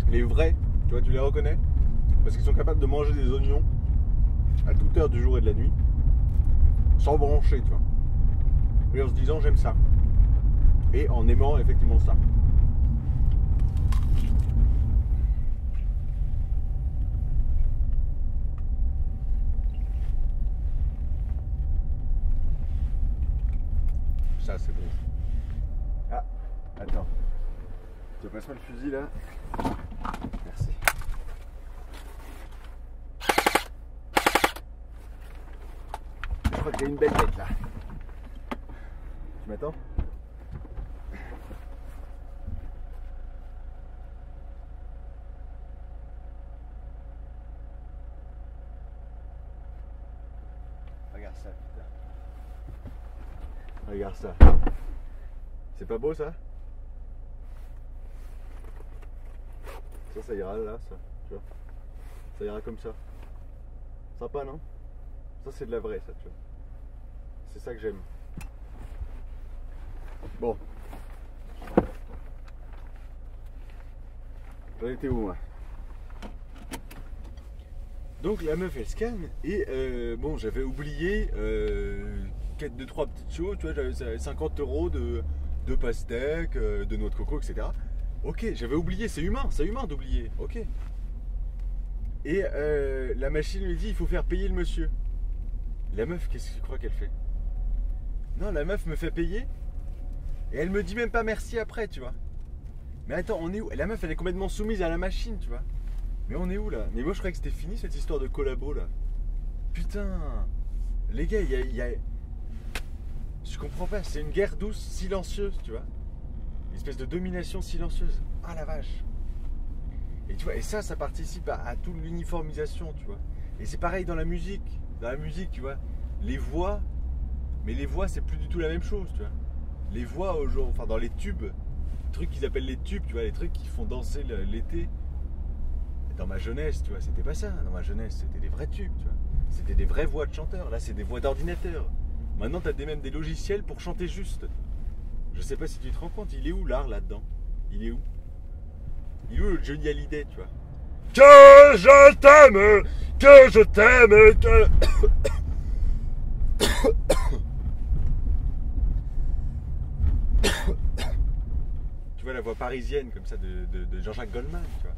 Les vrais, tu vois, tu les reconnais parce qu'ils sont capables de manger des oignons à toute heure du jour et de la nuit sans broncher, tu vois. Et en se disant j'aime ça. Et en aimant effectivement ça. Ça c'est bon. Ah, attends. Tu passes-moi le fusil là. Merci. Je crois qu'il y a une belle bête là. Tu m'attends? Regarde ça, putain. Regarde ça. C'est pas beau ça? Ça ira là, ça, tu vois. Ça ira comme ça. Sympa, non? Ça, c'est de la vraie, ça, tu vois. C'est ça que j'aime. Bon. J'en étais où, moi? Donc, la meuf, elle scanne. Et, bon, j'avais oublié 2-3 petites choses, tu vois. J'avais 50 € de pastèques, de noix de coco, etc. Ok, j'avais oublié, c'est humain d'oublier, ok. Et la machine lui dit, il faut faire payer le monsieur. La meuf, qu'est-ce que tu crois qu'elle fait? Non, la meuf me fait payer, et elle me dit même pas merci après, tu vois. Mais attends, on est où? La meuf, elle est complètement soumise à la machine, tu vois. Mais on est où, là? Mais moi, je croyais que c'était fini, cette histoire de collabo, là. Putain. Les gars, il y a... Je comprends pas, c'est une guerre douce, silencieuse, tu vois. Une espèce de domination silencieuse. Ah la vache. Et tu vois, et ça participe à toute l'uniformisation, tu vois. Et c'est pareil dans la musique. Dans la musique, tu vois, les voix, mais les voix, c'est plus du tout la même chose, tu vois. Les voix, enfin dans les tubes, les trucs qu'ils appellent les tubes, tu vois, les trucs qui font danser l'été. Dans ma jeunesse, tu vois, c'était pas ça. Dans ma jeunesse, c'était des vrais tubes, tu vois. C'était des vraies voix de chanteurs. Là, c'est des voix d'ordinateur. Maintenant, t'as même des logiciels pour chanter juste. Je sais pas si tu te rends compte, il est où l'art là-dedans? Il est où? Il est où le Johnny Hallyday, tu vois? Que je t'aime, que je t'aime, que... Tu vois la voix parisienne comme ça de Jean-Jacques Goldman, tu vois.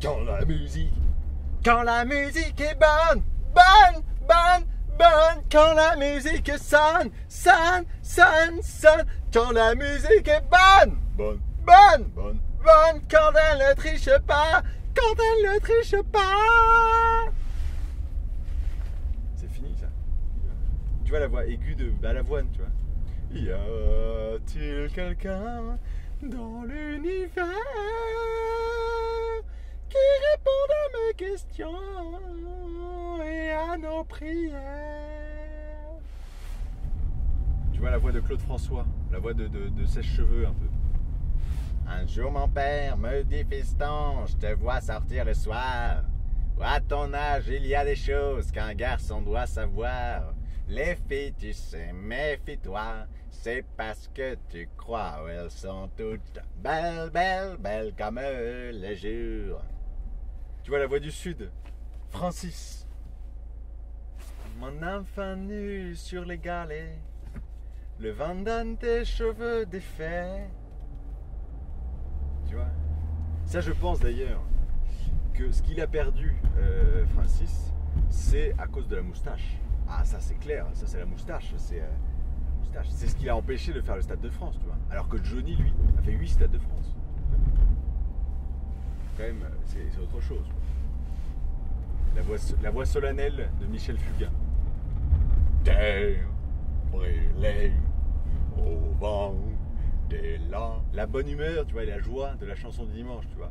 Quand la musique est bonne, bonne, bonne, bonne, quand la musique sonne, sonne, sonne, sonne, quand la musique est bonne, bonne, bonne, bonne, bonne, quand elle ne triche pas, quand elle ne triche pas. C'est fini ça. Tu vois la voix aiguë de Balavoine, tu vois. Y a-t-il quelqu'un dans l'univers qui réponde à mes questions et à nos prières? Tu vois la voix de Claude François, la voix de sèche-cheveux un peu. Un jour mon père me dit, fiston, je te vois sortir le soir. À ton âge, il y a des choses qu'un garçon doit savoir. Les filles, tu sais, méfie-toi, c'est parce que tu crois, elles sont toutes belles, belles, belles comme le jour. Tu vois la voix du Sud, Francis. Mon enfant nu sur les galets, le vent dans tes cheveux défaits. Tu vois, ça je pense d'ailleurs que ce qu'il a perdu, Francis, c'est à cause de la moustache. Ah ça c'est clair, ça c'est la moustache, c'est ce qui l'a empêché de faire le Stade de France, tu vois. Alors que Johnny, lui, a fait 8 Stades de France. Quand même, c'est autre chose. La voix solennelle de Michel Fugain. Terre brûlée au vent des lacs. La bonne humeur, tu vois, et la joie de la chanson du dimanche, tu vois.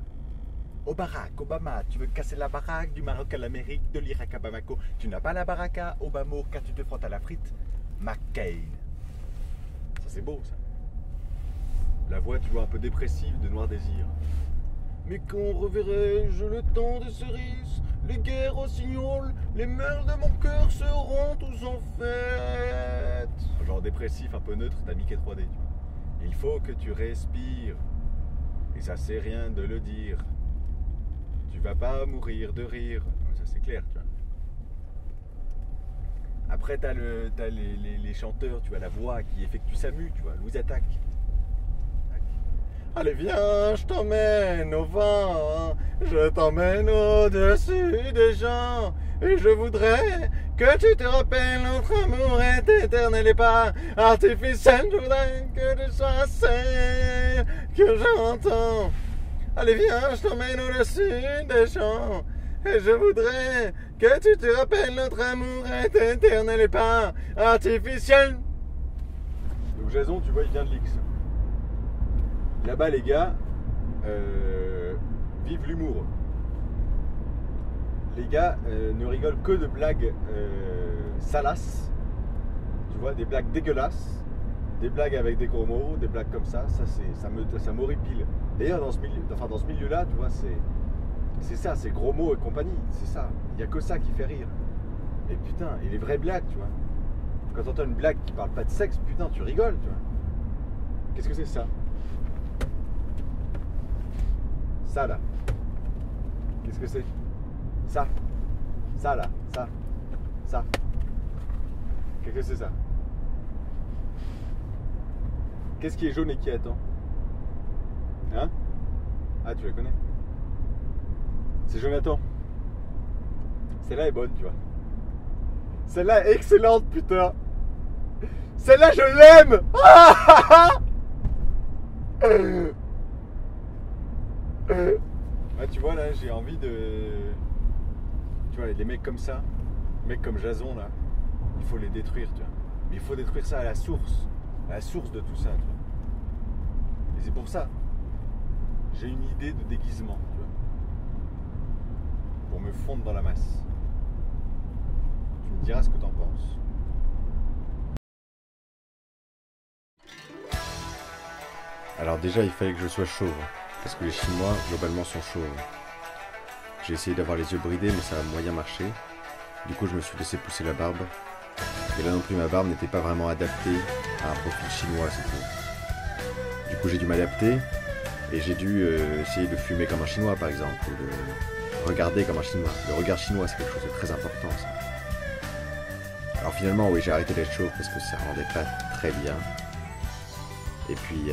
Au Barack Obama, tu veux casser la baraque du Maroc à l'Amérique, de l'Irak à Bamako. Tu n'as pas la baraka, Obama, car tu te frottes à la frite. McCain. Ça c'est beau ça. La voix, tu vois, un peu dépressive de Noir Désir. Mais quand reverrai-je le temps des cerises, les guerres rossignols, les merles de mon cœur seront tous en fête. Genre dépressif, un peu neutre, t'as Mickey 3D, tu vois. Il faut que tu respires. Et ça c'est rien de le dire. Tu vas pas mourir de rire. Ça c'est clair, tu vois. Après t'as les chanteurs, tu vois, la voix qui effectue sa mue, tu vois, Louise Attaque. Allez viens, je t'emmène au vent, je t'emmène au-dessus des gens, et je voudrais que tu te rappelles, notre amour est éternel et pas artificiel, je voudrais que tu sois celle que j'entends. Allez viens, je t'emmène au-dessus des gens, et je voudrais que tu te rappelles, notre amour est éternel et pas artificiel. Donc Jason, tu vois, il vient de l'X. Là-bas, les gars, vivent l'humour. Les gars ne rigolent que de blagues salaces. Tu vois, des blagues dégueulasses, des blagues avec des gros mots, des blagues comme ça. Ça m'horripile. D'ailleurs, dans ce milieu-là, tu vois, c'est ça, c'est gros mots et compagnie. C'est ça. Il n'y a que ça qui fait rire. Et putain, et les vraies blagues, tu vois. Quand t'entends une blague qui parle pas de sexe, putain, tu rigoles, tu vois. Qu'est-ce que c'est ça? Ça là. Qu'est-ce que c'est? Ça. Ça là. Ça. Ça. Qu'est-ce que c'est ça? Qu'est-ce qui est jaune et qui attend? Hein? Ah, tu la connais? C'est Jonathan. Celle-là est bonne, tu vois. Celle-là est excellente, putain. Celle-là, je l'aime. Ouais, tu vois, là, j'ai envie de... Tu vois, les mecs comme ça, mecs comme Jason, là, il faut les détruire, tu vois. Mais il faut détruire ça à la source de tout ça, tu vois. Et c'est pour ça, j'ai une idée de déguisement, tu vois. Pour me fondre dans la masse. Tu me diras ce que t'en penses. Alors déjà, il fallait que je sois chauve, parce que les Chinois, globalement, sont chauves. J'ai essayé d'avoir les yeux bridés, mais ça a moyen marché. Du coup, je me suis laissé pousser la barbe. Et là non plus, ma barbe n'était pas vraiment adaptée à un profil chinois, c'est tout. Du coup, j'ai dû m'adapter, et j'ai dû essayer de fumer comme un Chinois, par exemple, ou de regarder comme un Chinois. Le regard chinois, c'est quelque chose de très important, ça. Alors finalement, oui, j'ai arrêté d'être chauve, parce que ça rendait pas très bien. Et puis...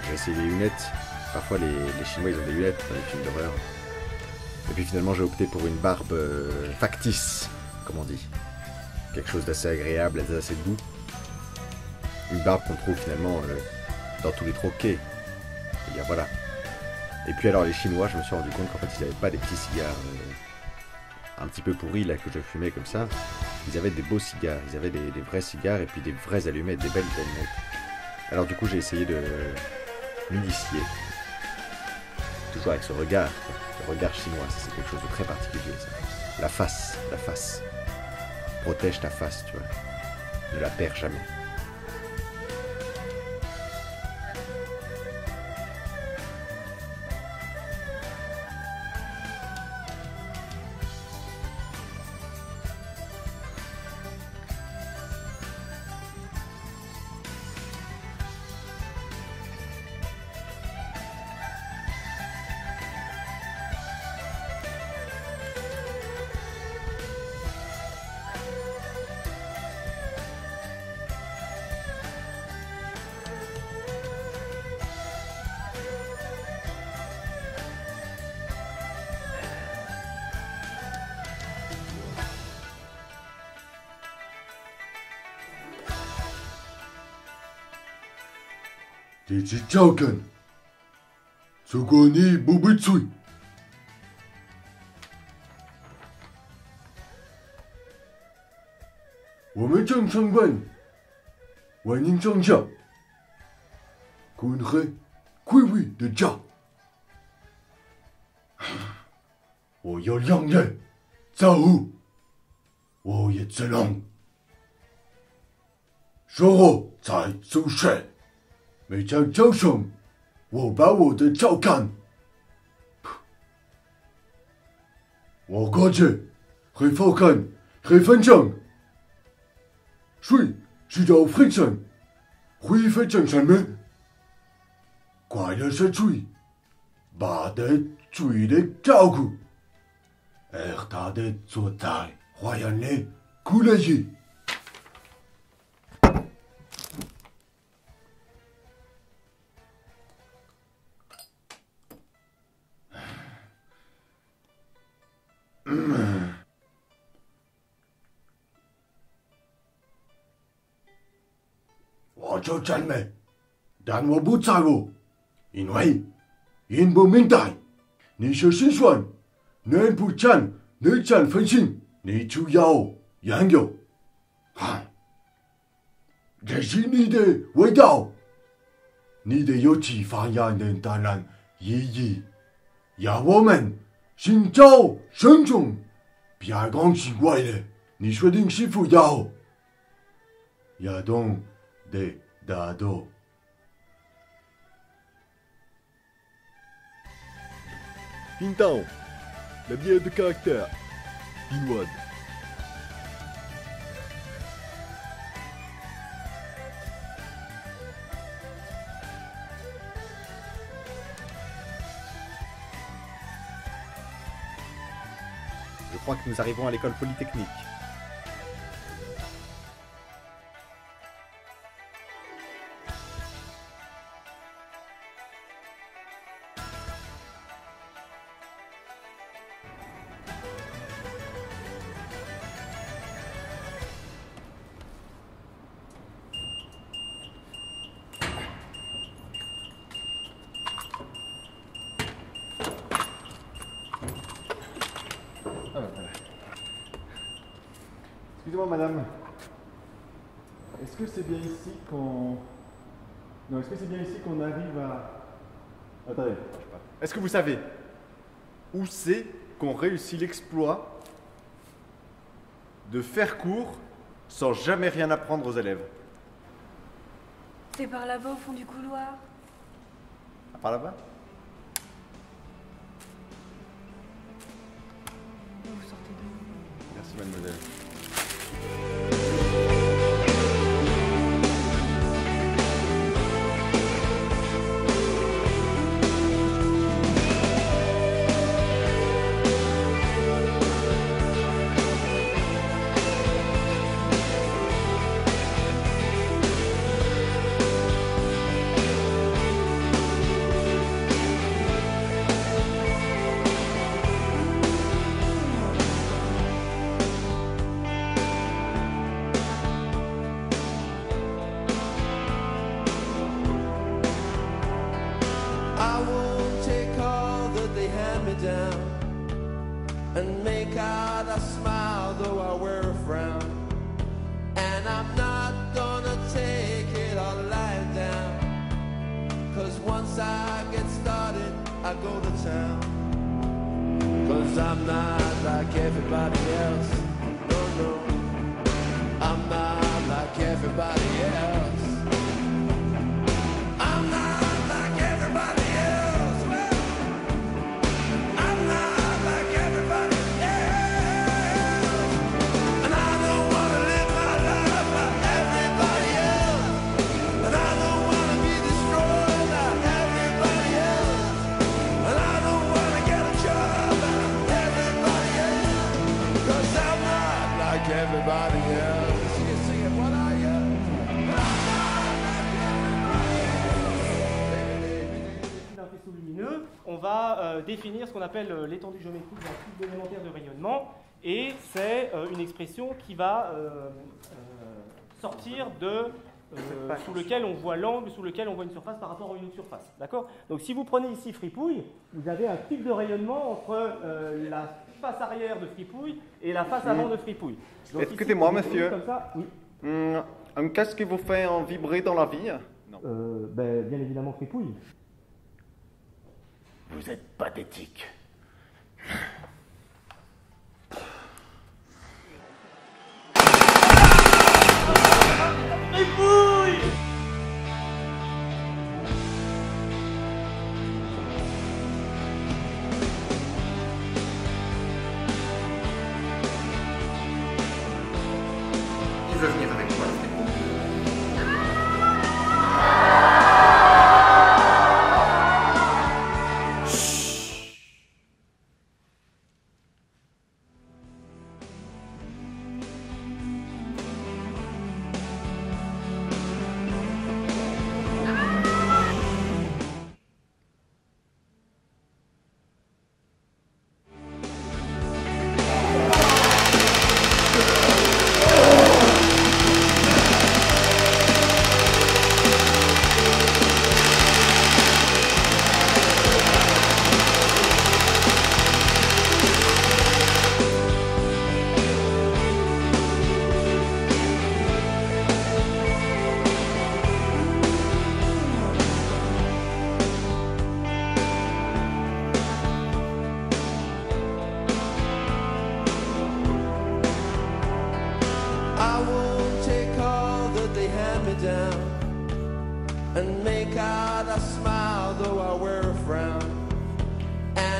j'ai essayé les lunettes. Parfois les Chinois ils ont des lunettes dans les films d'horreur. Et puis finalement j'ai opté pour une barbe factice, comme on dit. Quelque chose d'assez agréable, d'assez doux. Une barbe qu'on trouve finalement dans tous les troquets. Et bien voilà. Et puis alors les Chinois, je me suis rendu compte qu'en fait ils n'avaient pas des petits cigares un petit peu pourris là que je fumais comme ça. Ils avaient des beaux cigares, ils avaient des vrais cigares et puis des vraies allumettes, des belles allumettes. Alors du coup j'ai essayé de m'initier. Toujours avec ce regard, quoi. Le regard chinois, c'est quelque chose de très particulier ça. La face. Protège ta face, tu vois. Ne la perds jamais.你是照干，如果你不闭嘴，我们正上班，为您上下，滚黑贵位的家，我要让人照顾，我也只能说我在宿舍。每张招手，我把我的照干。我过去会fal看，会分享。水是到非常，会非常上面。快乐是水，把的水的照顾，而他的所在花样里苦了一。我就赞美，但我不在乎，因为人不明白，你是心酸，人不讲，你讲分心，你就要研究，哈，这是你的味道，你的有机发扬的当然意义，要我们寻找慎重，别讲奇怪的，你说定是否要懂的大度。Então, la bière de caractère. Pinouade. Je crois que nous arrivons à l'école polytechnique. Excusez-moi madame. Est-ce que c'est bien ici qu'on... Non, est-ce que c'est bien ici qu'on arrive à... Attendez, je sais pas. Est-ce que vous savez où c'est qu'on réussit l'exploit de faire cours sans jamais rien apprendre aux élèves? C'est par là-bas au fond du couloir. Ah, par là-bas? Vous sortez d'où? Merci mademoiselle. And make out a smile though I wear a frown. And I'm not gonna take it all lying down, 'cause once I get started I go to town. 'Cause I'm not like everybody else. No, no, I'm not like everybody else. I'm not like everybody else. Well, I'm not like everybody else. And I don't want to live my life like everybody else. And I don't want to be destroyed like everybody else. And I don't want to get a job like everybody else. 'Cause I'm not like everybody else. You see it, what are you? D'un faisceau lumineux, on va définir ce qu'on appelle l'étendue géométrique d'un type d'élémentaire de rayonnement, et c'est une expression qui va sortir de sous lequel on voit l'angle, sous lequel on voit une surface par rapport à une autre surface. D'accord? Donc si vous prenez ici Fripouille, vous avez un type de rayonnement entre la face arrière de Fripouille et la face avant de Fripouille. Donc, excusez-moi, ici, monsieur. comme ça, oui. Qu'est-ce qui vous fait en vibrer dans la vie? Bien évidemment Fripouille. Vous êtes pathétique.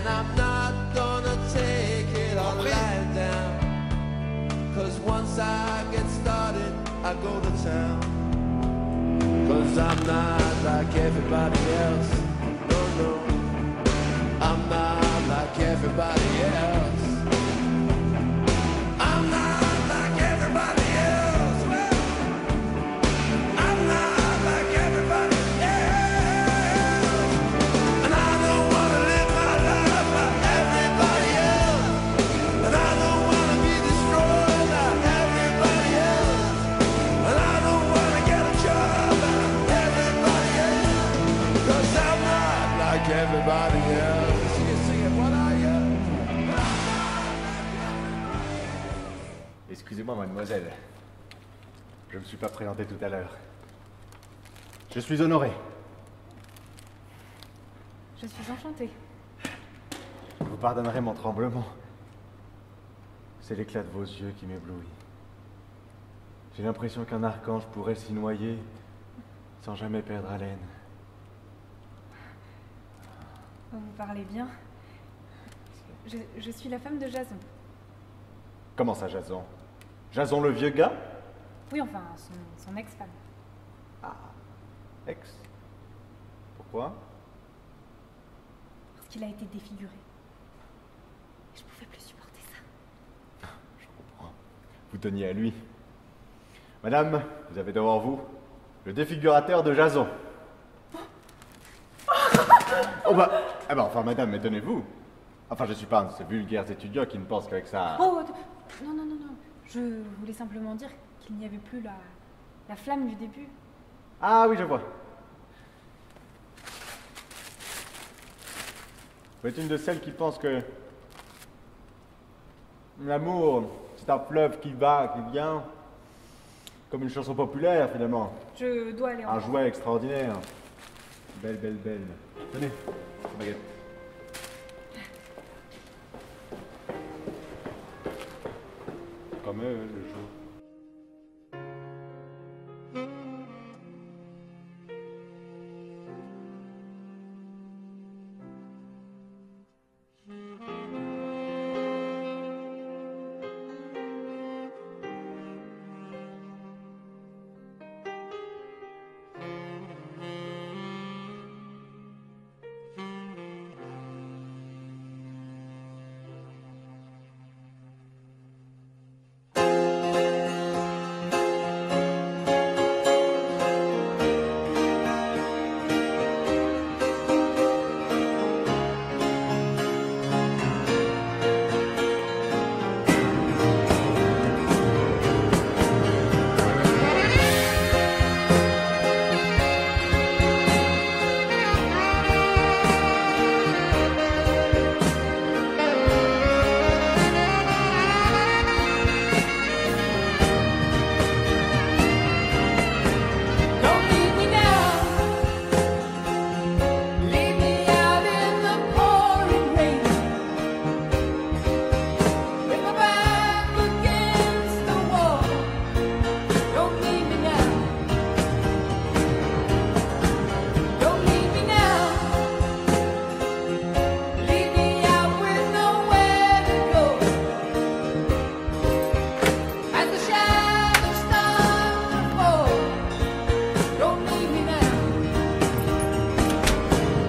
And I'm not gonna take it all lying down. Cause once I get started, I go to town. Cause I'm not like everybody else. No, no. I'm not like everybody else. I'm not like everybody else. Well, I'm not like everybody else. And I don't wanna live my life like everybody else. And I don't wanna be destroyed like everybody else. And I don't wanna get a job like everybody else. Cause I'm not like everybody else. You sing it, what are you? Excusez-moi, mademoiselle. Je me suis pas présenté tout à l'heure. Je suis Honoré. Je suis enchantée. Vous pardonnerez mon tremblement. C'est l'éclat de vos yeux qui m'éblouit. J'ai l'impression qu'un archange pourrait s'y noyer sans jamais perdre haleine. Vous parlez bien. Je suis la femme de Jason. Comment ça, Jason? Jason le vieux gars? Oui, enfin, son ex-femme. Ah, ex? Pourquoi? Parce qu'il a été défiguré. Je pouvais plus supporter ça. Je comprends. Vous teniez à lui. Madame, vous avez devant vous le défigurateur de Jason. Oh bah, enfin madame, étonnez-vous. Enfin, je suis pas un de ces vulgaires étudiants qui ne pensent qu'avec ça... Oh, non. Je voulais simplement dire qu'il n'y avait plus la flamme du début. Ah oui, je vois. Vous êtes une de celles qui pensent que l'amour, c'est un fleuve qui va, qui vient, comme une chanson populaire finalement. Je dois aller en Un jouet extraordinaire. Belle. Tenez, baguette. Comme le jour.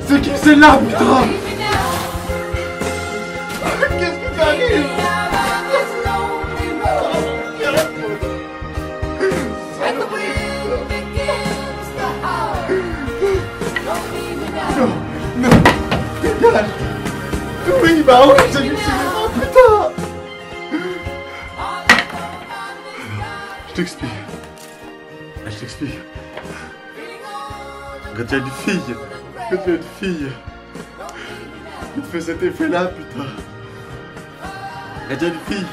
C'est qui c'est là, putain? Qu'est-ce qui t'arrive? Non, dégage. Oui, bah oui, c'est du cinéma, putain. Je t'explique. Quand il y a une fille qui te fait cet effet-là, putain. Quand il y a une fille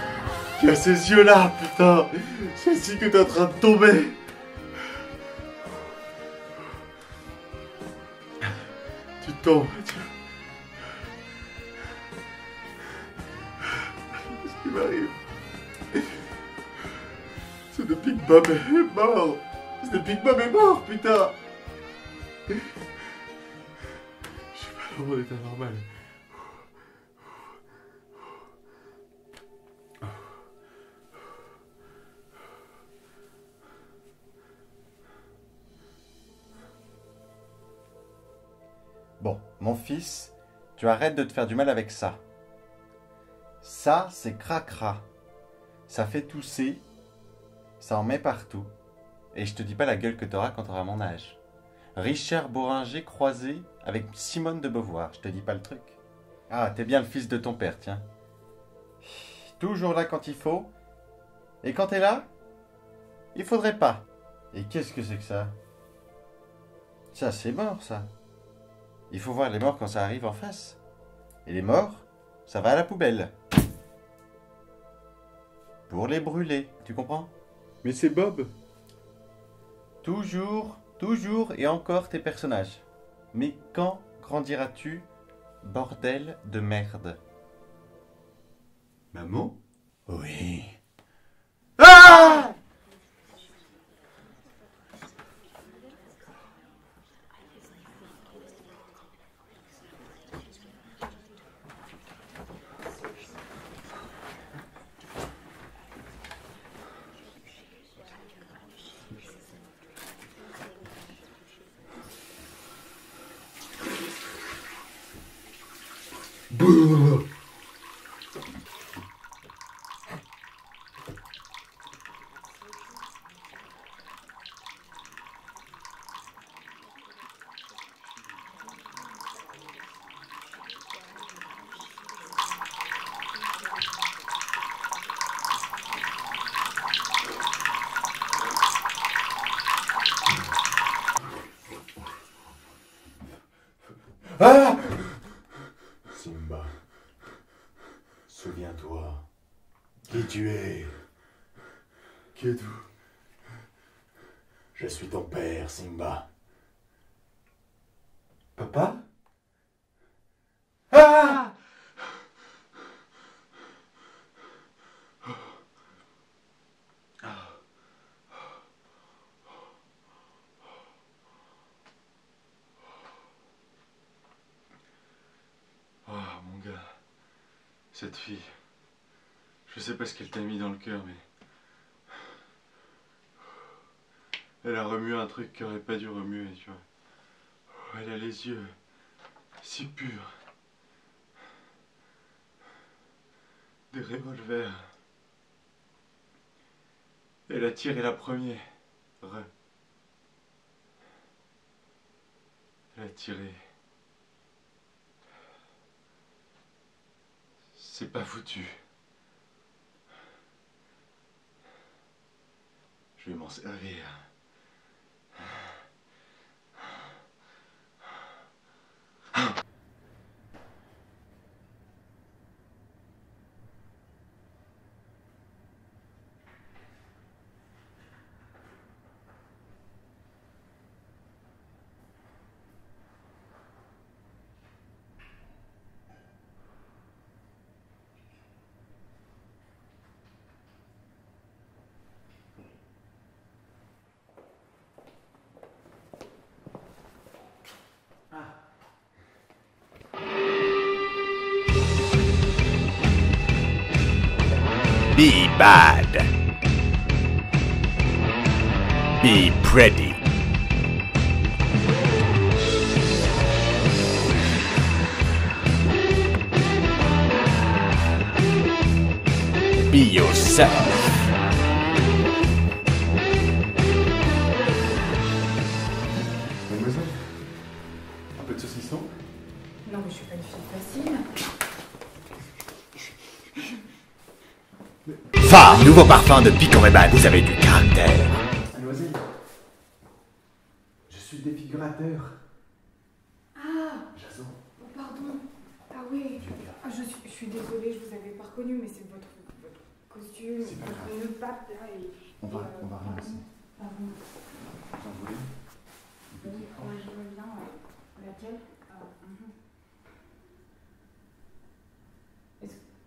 qui a ces yeux-là, putain. Celle-ci que t'es en train de tomber. Tu tombes, tu... Qu'est-ce qui m'arrive? C'est depuis que Bob est mort. C'est depuis que Bob est mort, putain. Je suis pas dans mon état normal. Bon, mon fils, tu arrêtes de te faire du mal avec ça. Ça, c'est cracra. Ça fait tousser, ça en met partout. Et je te dis pas la gueule que t'auras quand t'auras mon âge. Richard Boringer croisé avec Simone de Beauvoir, je te dis pas le truc. Ah, t'es bien le fils de ton père, tiens. Toujours là quand il faut. Et quand t'es là, il faudrait pas. Et qu'est-ce que c'est que ça? Ça, c'est mort, ça. Il faut voir les morts quand ça arrive en face. Et les morts, ça va à la poubelle. Pour les brûler, tu comprends? Mais c'est Bob. Toujours et encore tes personnages. Mais quand grandiras-tu, bordel de merde? Maman? Oui. Ah! Brrr. Ah! Simba, souviens-toi qui tu es. Qui êtes-vous? Je suis ton père, Simba. Papa? Ah! Oh, mon gars. Cette fille. Je sais pas ce qu'elle t'a mis dans le cœur, mais... Elle a remué un truc qu'elle aurait pas dû remuer, tu vois. Elle a les yeux si purs. Des revolvers. Elle a tiré la première. Elle a tiré. C'est pas foutu. Je vais m'en servir. Be bad. Be pretty. Be yourself. Mademoiselle, un peu de saucisson? Non, mais je suis pas une fille facile. Fa, nouveau parfum de Picoréban, vous avez du caractère. Mademoiselle, je suis défigurateur. Ah, Jason. oh, pardon. Ah oui. Ah, je suis désolée, je vous avais pas reconnu, mais c'est votre costume, votre pape là. On va ramasser. Pardon. Vous en voulez? Oui, ouais, je veux bien. Laquelle?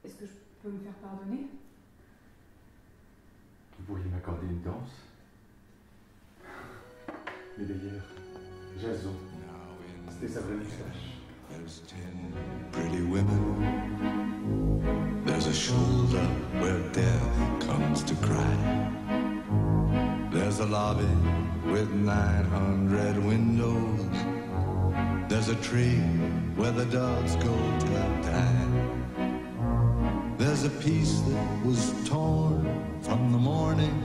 Est-ce que je peux me faire pardonner? Vous pourriez m'accorder une danse? Mais d'ailleurs, Jason, c'était sa vraie moustache. There's 10 pretty women. There's a shoulder where death comes to cry. There's a lobby with 900 windows. There's a tree where the dogs go to die. There's a piece that was torn from the morning,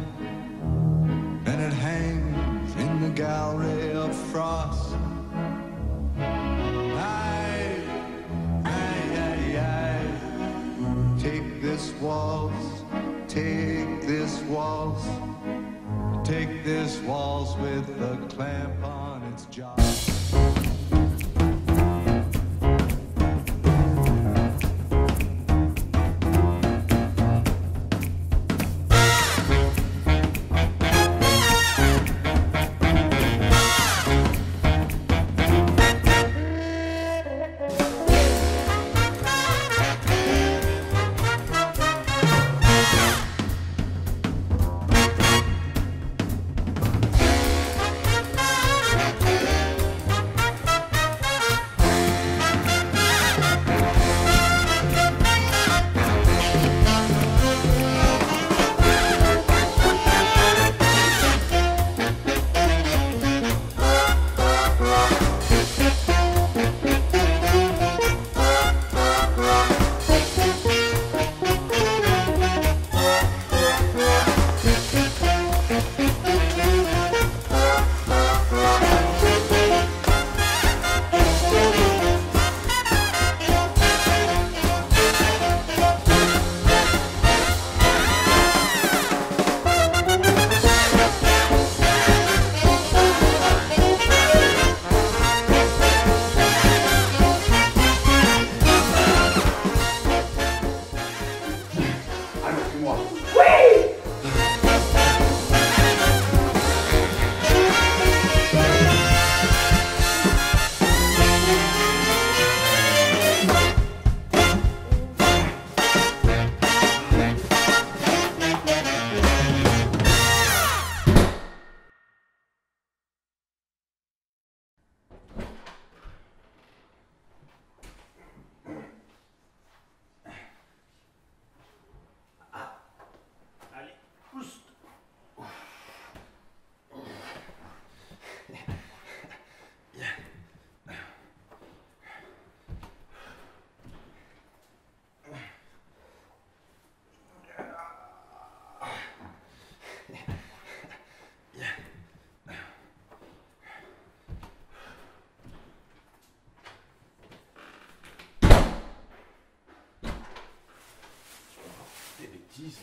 and it hangs in the gallery of frost. Take this waltz, take this waltz, take this waltz with a clamp on its jaw.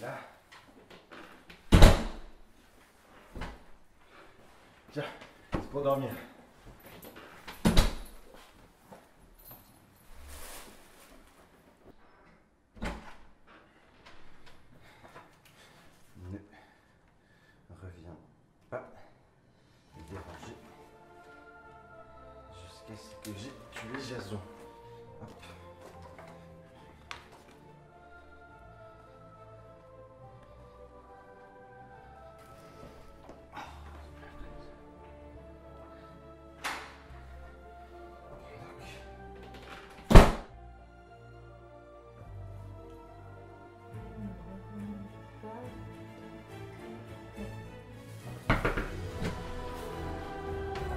Là. Tiens, c'est pour dormir. Ne reviens pas me déranger jusqu'à ce que j'ai tué Jason. Hop.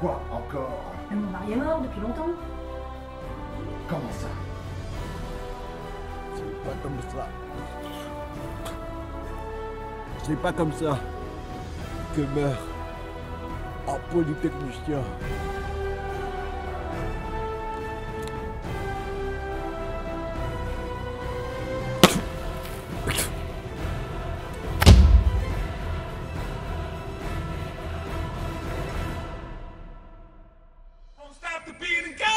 Quoi encore? Mon mari est mort depuis longtemps. Comment ça? C'est pas comme ça. C'est pas comme ça que meurt un polytechnicien. Everybody, I'm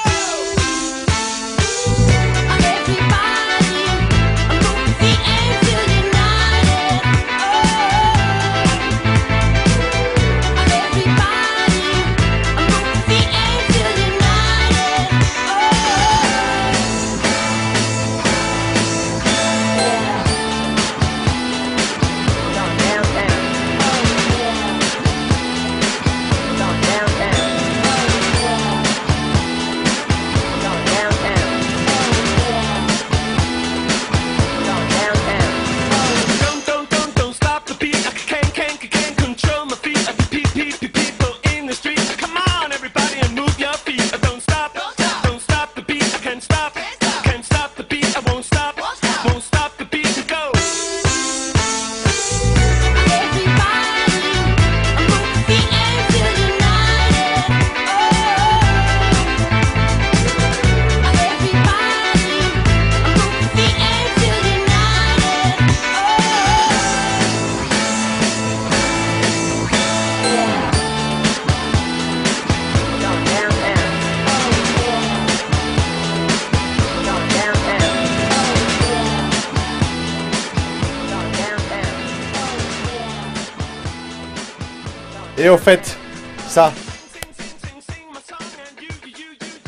Et au fait, ça,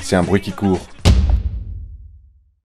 c'est un bruit qui court.